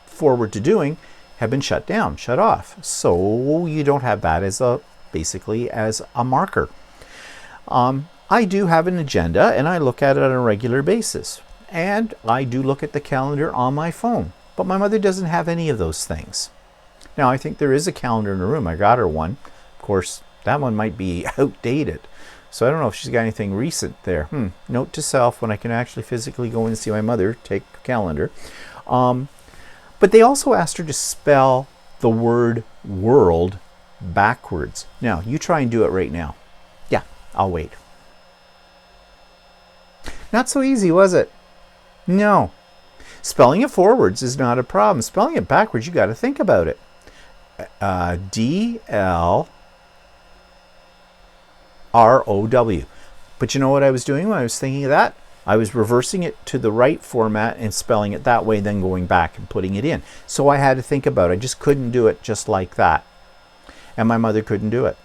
forward to doing have been shut down, shut off. So you don't have that as basically as a marker. I do have an agenda and I look at it on a regular basis. And I do look at the calendar on my phone. But my mother doesn't have any of those things. Now, I think there is a calendar in her room. I got her one. Of course, that one might be outdated. So I don't know if she's got anything recent there. Note to self, when I can actually physically go in and see my mother, take a calendar. But they also asked her to spell the word world backwards. Now, you try and do it right now. Yeah, I'll wait. Not so easy, was it? No. Spelling it forwards is not a problem. Spelling it backwards, you got to think about it. D-L-R-O-W. But you know what I was doing when I was thinking of that? I was reversing it to the right format and spelling it that way, then going back and putting it in. So I had to think about it. I just couldn't do it just like that. And my mother couldn't do it.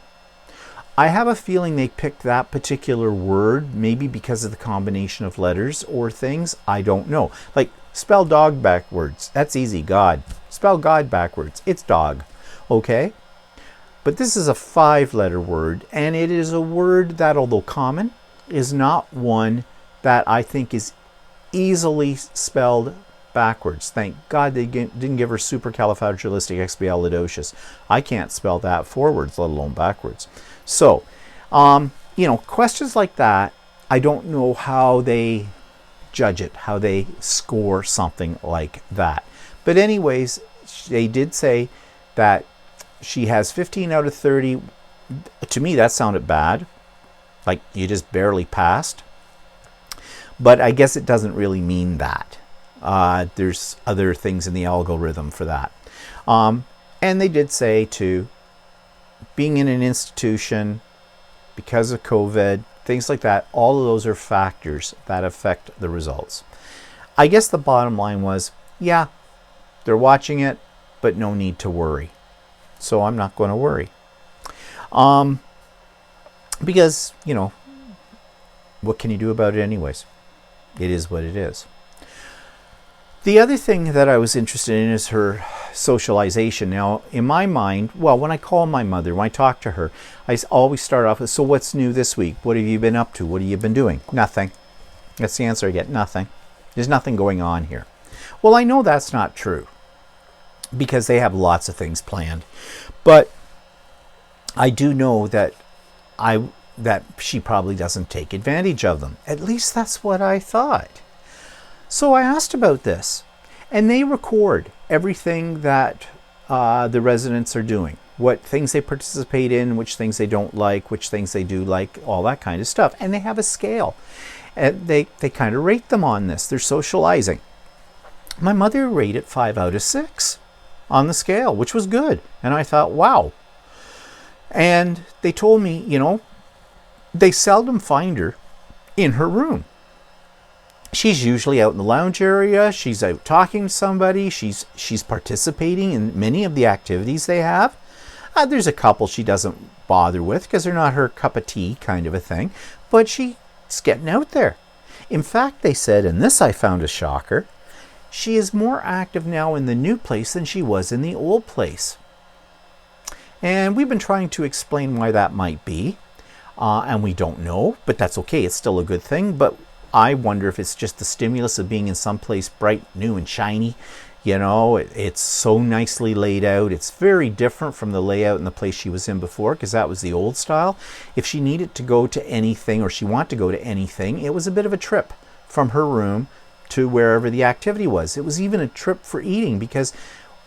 I have a feeling they picked that particular word, maybe because of the combination of letters or things. I don't know. Like, spell dog backwards. That's easy. God. Spell God backwards. It's dog. Okay? But this is a 5-letter word, and it is a word that, although common, is not one that I think is easily spelled backwards. Thank God they didn't give her supercalifragilisticexpialidocious. I can't spell that forwards, let alone backwards. So, you know, questions like that, I don't know how they judge it, how they score something like that. But anyways, they did say that she has 15 out of 30. To me, that sounded bad. Like you just barely passed. But I guess it doesn't really mean that. There's other things in the algorithm for that. And they did say, too, being in an institution because of COVID, things like that, all of those are factors that affect the results. I guess the bottom line was, yeah, they're watching it, but no need to worry. So I'm not going to worry. Because, you know, what can you do about it anyways? It is what it is. The other thing that I was interested in is her socialization. Now, in my mind, well, when I call my mother, when I talk to her, I always start off with, so what's new this week? What have you been up to? What have you been doing? Nothing. That's the answer I get, nothing. There's nothing going on here. Well, I know that's not true because they have lots of things planned. But I do know that she probably doesn't take advantage of them. At least that's what I thought. So I asked about this, and they record everything that the residents are doing, what things they participate in, which things they don't like, which things they do like, all that kind of stuff. And they have a scale. And they kind of rate them on this. They're socializing. My mother rated 5 out of 6 on the scale, which was good. And I thought, wow. And they told me, you know, they seldom find her in her room. She's usually out in the lounge area. She's out talking to somebody. She's participating in many of the activities they have. There's a couple she doesn't bother with because they're not her cup of tea kind of a thing. But she's getting out there. In fact, they said, and this I found a shocker, she is more active now in the new place than she was in the old place. And we've been trying to explain why that might be. And we don't know, but that's okay. It's still a good thing. But I wonder if it's just the stimulus of being in some place bright, new, and shiny. You know, it's so nicely laid out. It's very different from the layout in the place she was in before, because that was the old style. If she needed to go to anything, or she wanted to go to anything, it was a bit of a trip from her room to wherever the activity was. It was even a trip for eating, because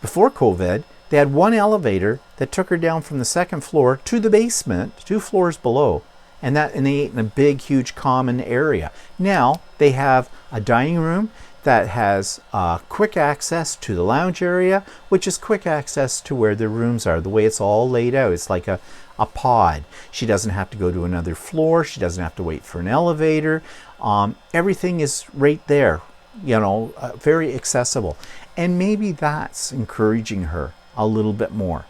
before COVID, they had one elevator that took her down from the second floor to the basement, 2 floors below. And they ate in a big, huge common area. Now they have a dining room that has quick access to the lounge area, which is quick access to where the rooms are. The way it's all laid out, it's like a pod. She doesn't have to go to another floor. She doesn't have to wait for an elevator. Everything is right there, you know, very accessible. And maybe that's encouraging her a little bit more.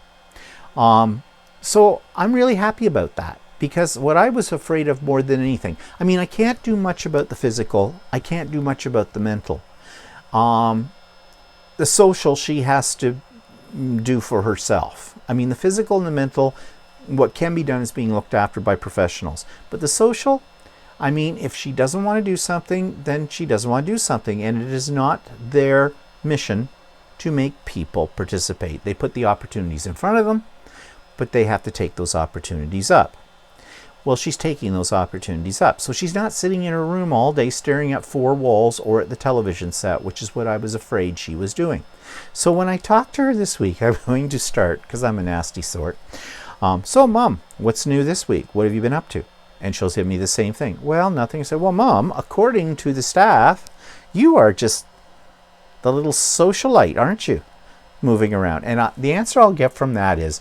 So I'm really happy about that. Because what I was afraid of more than anything, I mean, I can't do much about the physical. I can't do much about the mental. The social she has to do for herself. I mean, the physical and the mental, what can be done is being looked after by professionals. But the social, I mean, if she doesn't want to do something, then she doesn't want to do something. And it is not their mission to make people participate. They put the opportunities in front of them, but they have to take those opportunities up. Well, she's taking those opportunities up. So she's not sitting in her room all day staring at 4 walls or at the television set, which is what I was afraid she was doing. So when I talked to her this week, I'm going to start, because I'm a nasty sort. So, Mom, what's new this week? What have you been up to? And she'll give me the same thing. Well, nothing. I said, well, Mom, according to the staff, you are just the little socialite, aren't you? Moving around. And the answer I'll get from that is,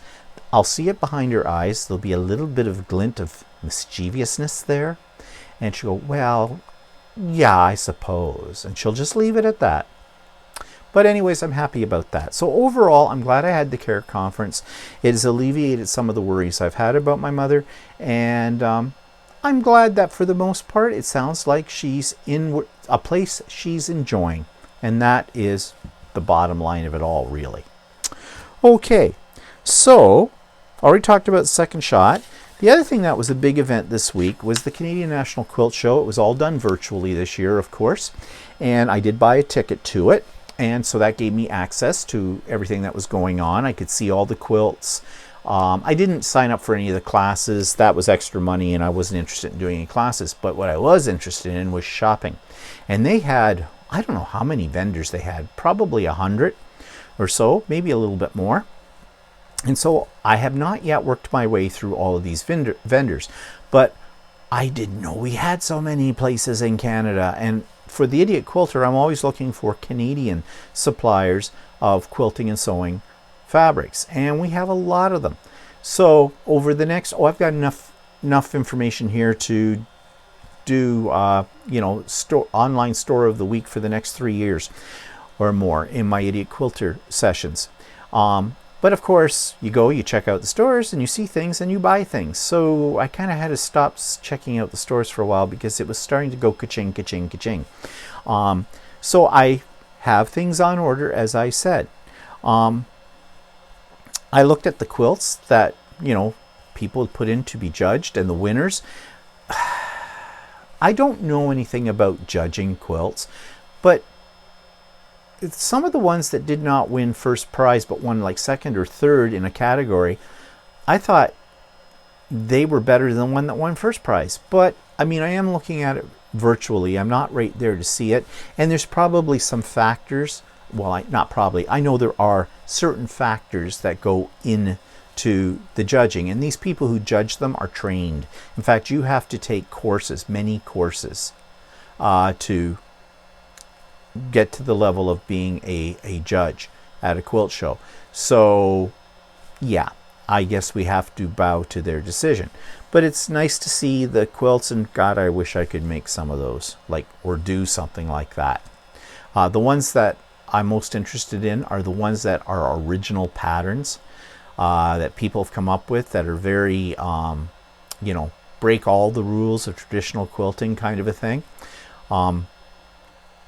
I'll see it behind her eyes. There'll be a little bit of glint of mischievousness there. And she'll go, well, yeah, I suppose. And she'll just leave it at that. But anyways, I'm happy about that. So overall, I'm glad I had the care conference. It has alleviated some of the worries I've had about my mother. And I'm glad that for the most part, it sounds like she's in a place she's enjoying. And that is the bottom line of it all, really. Okay, so already talked about the second shot. The other thing that was a big event this week was the Canadian National Quilt Show. It was all done virtually this year, of course, and I did buy a ticket to it, and so that gave me access to everything that was going on. I could see all the quilts. I didn't sign up for any of the classes. That was extra money, and I wasn't interested in doing any classes. But what I was interested in was shopping. And they had, I don't know how many vendors they had, probably 100 or so, maybe a little bit more. And so I have not yet worked my way through all of these vendors. But I didn't know we had so many places in Canada. And for the Idiot Quilter, I'm always looking for Canadian suppliers of quilting and sewing fabrics. And we have a lot of them. So over the next, I've got enough information here to do, online store of the week for the next 3 years or more in my Idiot Quilter sessions. But of course, you check out the stores and you see things and you buy things. So I kind of had to stop checking out the stores for a while because it was starting to go ka-ching, ka-ching, ka-ching. So I have things on order, as I said. I looked at the quilts that, people put in to be judged and the winners. I don't know anything about judging quilts, but some of the ones that did not win first prize but won like second or third in a category, I thought they were better than the one that won first prize. But I mean, I am looking at it virtually. I'm not right there to see it. And there's probably some factors. Well, I know there are certain factors that go into the judging. And these people who judge them are trained. In fact, you have to take courses, many courses, to get to the level of being a judge at a quilt show. So yeah, I guess we have to bow to their decision. But it's nice to see the quilts, and God, I wish I could make some of those, or do something like that. The ones that I'm most interested in are the ones that are original patterns that people have come up with that are very, break all the rules of traditional quilting kind of a thing.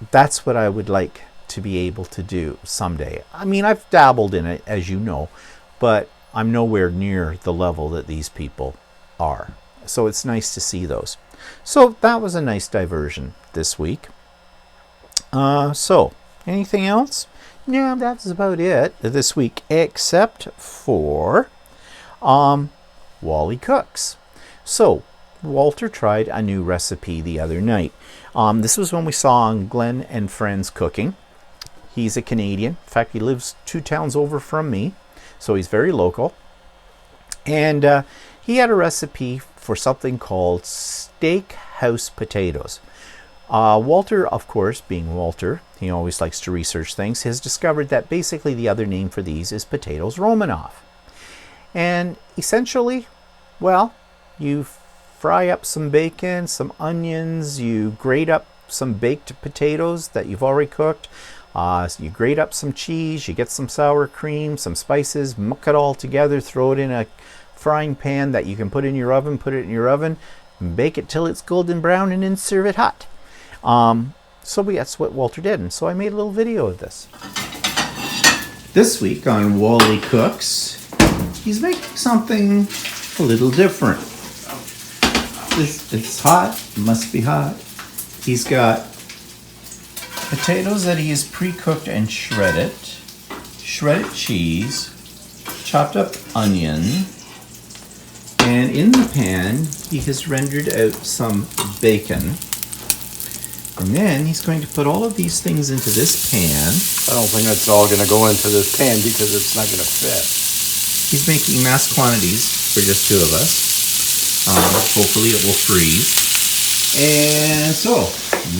That's what I would like to be able to do someday. I mean, I've dabbled in it, as you know, but I'm nowhere near the level that these people are. So it's nice to see those. So that was a nice diversion this week. So anything else? Yeah, that's about it this week, except for Wally Cooks. So Walter tried a new recipe the other night. This was when we saw on Glenn and Friends Cooking. He's a Canadian. In fact, he lives 2 towns over from me, so he's very local. And he had a recipe for something called steakhouse potatoes. Walter, of course, being Walter, he always likes to research things, has discovered that basically the other name for these is potatoes Romanoff. And essentially, well, you fry up some bacon, some onions, you grate up some baked potatoes that you've already cooked, you grate up some cheese, you get some sour cream, some spices, muck it all together, throw it in a frying pan that you can put in your oven, and bake it till it's golden brown, and then serve it hot. So that's what Walter did, and so I made a little video of this. This week on Wally Cooks, he's making something a little different. It's hot, it must be hot. He's got potatoes that he has pre-cooked and shredded cheese, chopped up onion, and in the pan he has rendered out some bacon. And then he's going to put all of these things into this pan. I don't think that's all going to go into this pan because it's not going to fit. He's making mass quantities for just 2 of us. Hopefully it will freeze. And so,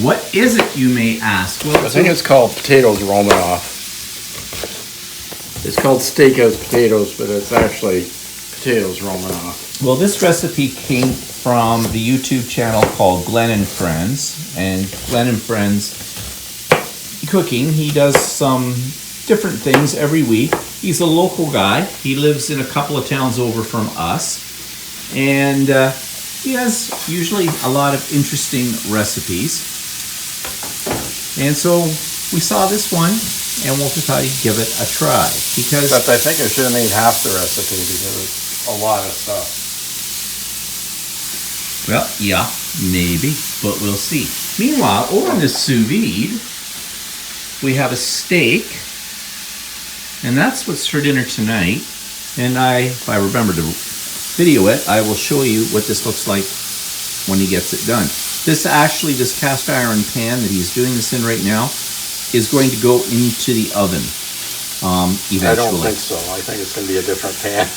what is it, you may ask? Well, I think it's called potatoes Romanoff. It's called steakhouse potatoes, but it's actually potatoes Romanoff. Well, this recipe came from the YouTube channel called Glenn and Friends. And Glenn and Friends Cooking, he does some different things every week. He's a local guy. He lives in a couple of towns over from us. And he has usually a lot of interesting recipes. And so we saw this one, and Walter thought he'd give it a try. Because Except I think I should have made half the recipe because it's a lot of stuff. Well, yeah, maybe, but we'll see. Meanwhile, over in the sous vide, we have a steak, and that's what's for dinner tonight. And if I remember to video it, I will show you what this looks like when he gets it done. This cast iron pan that he's doing this in right now is going to go into the oven eventually. I don't think so. I think it's going to be a different pan.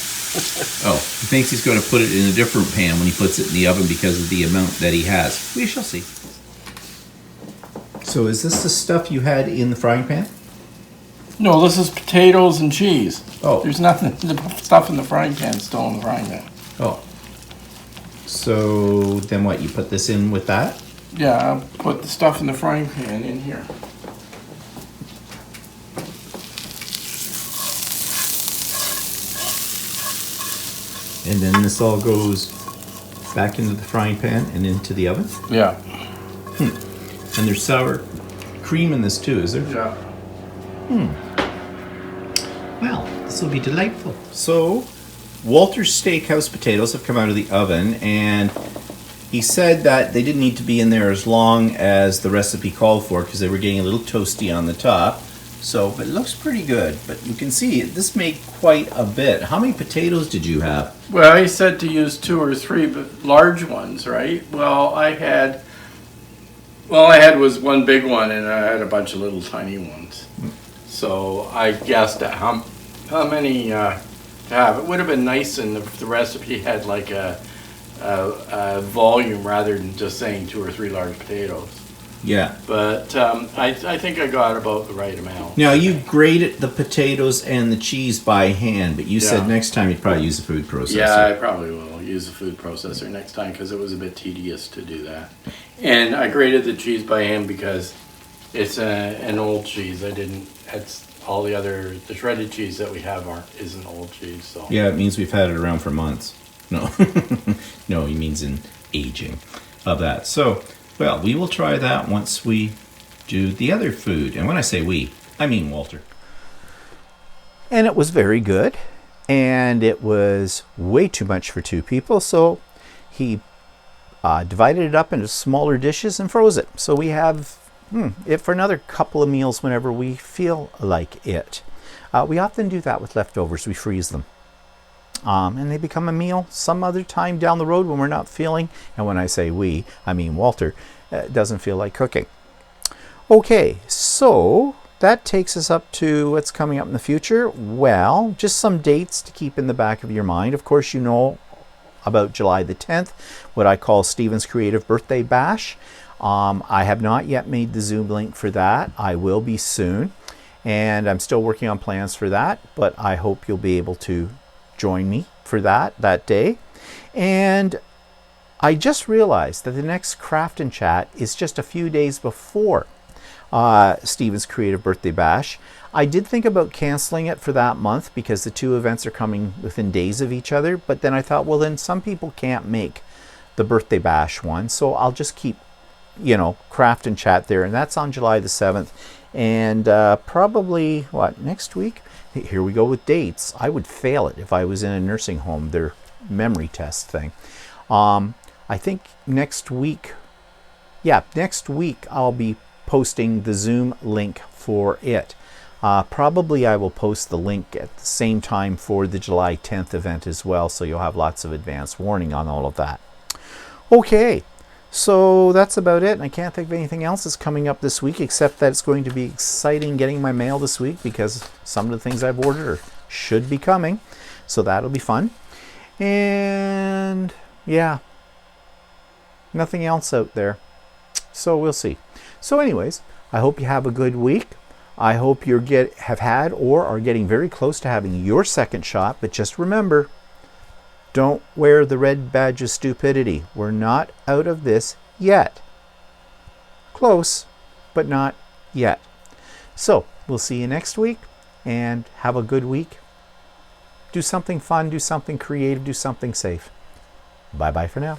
Oh, he thinks he's going to put it in a different pan when he puts it in the oven because of the amount that he has. We shall see. So is this the stuff you had in the frying pan? No, this is potatoes and cheese. Oh. There's nothing, the stuff in the frying pan is still in the frying pan. Oh. So then what, you put this in with that? Yeah, I'll put the stuff in the frying pan in here. And then this all goes back into the frying pan and into the oven? Yeah. And there's sour cream in this too, is there? Yeah. Well, this will be delightful. So, Walter's Steakhouse potatoes have come out of the oven, and he said that they didn't need to be in there as long as the recipe called for because they were getting a little toasty on the top. So, but it looks pretty good. But you can see this made quite a bit. How many potatoes did you have? Well, he said to use 2 or 3 but large ones, right? Well, I had was one big one, and I had a bunch of little tiny ones. So I guessed at how many to have. It would have been nice if the recipe had like a volume rather than just saying 2 or 3 large potatoes. Yeah. But I think I got about the right amount. Now, you grated the potatoes and the cheese by hand, but you said Yeah. next time you'd probably use a food processor. Yeah, I probably will use a food processor next time because it was a bit tedious to do that. And I grated the cheese by hand because it's an old cheese. It's all the shredded cheese that we have isn't old cheese. So Yeah, it means we've had it around for months. No, no, he means in aging of that. So, well, we will try that once we do the other food. And when I say we, I mean Walter. And it was very good. And it was way too much for 2 people. So he divided it up into smaller dishes and froze it. So we have it for another couple of meals whenever we feel like it. We often do that with leftovers. We freeze them. And they become a meal some other time down the road when we're not feeling, and when I say we, I mean Walter, doesn't feel like cooking. Okay, so that takes us up to what's coming up in the future. Well, just some dates to keep in the back of your mind. Of course, you know about July the 10th, what I call Stephen's Creative Birthday Bash. I have not yet made the Zoom link for that. I will be soon, and I'm still working on plans for that, but I hope you'll be able to join me for that day. And I just realized that the next Craft and Chat is just a few days before Stephen's Creative Birthday Bash. I did think about canceling it for that month because the 2 events are coming within days of each other, but then I thought, well, then some people can't make the Birthday Bash one, so I'll just keep, Craft and Chat there, and that's on July the 7th. And probably, next week? Here we go with dates. I would fail it if I was in a nursing home, their memory test thing. I think next week I'll be posting the Zoom link for it. Probably I will post the link at the same time for the July 10th event as well, so you'll have lots of advance warning on all of that. Okay, so that's about it. I can't think of anything else that's coming up this week, except that it's going to be exciting getting my mail this week because some of the things I've ordered should be coming. So that'll be fun. And yeah, nothing else out there. So we'll see. So anyways, I hope you have a good week. I hope you have had or are getting very close to having your second shot. But just remember, don't wear the red badge of stupidity. We're not out of this yet. Close, but not yet. So we'll see you next week, and have a good week. Do something fun, do something creative, do something safe. Bye-bye for now.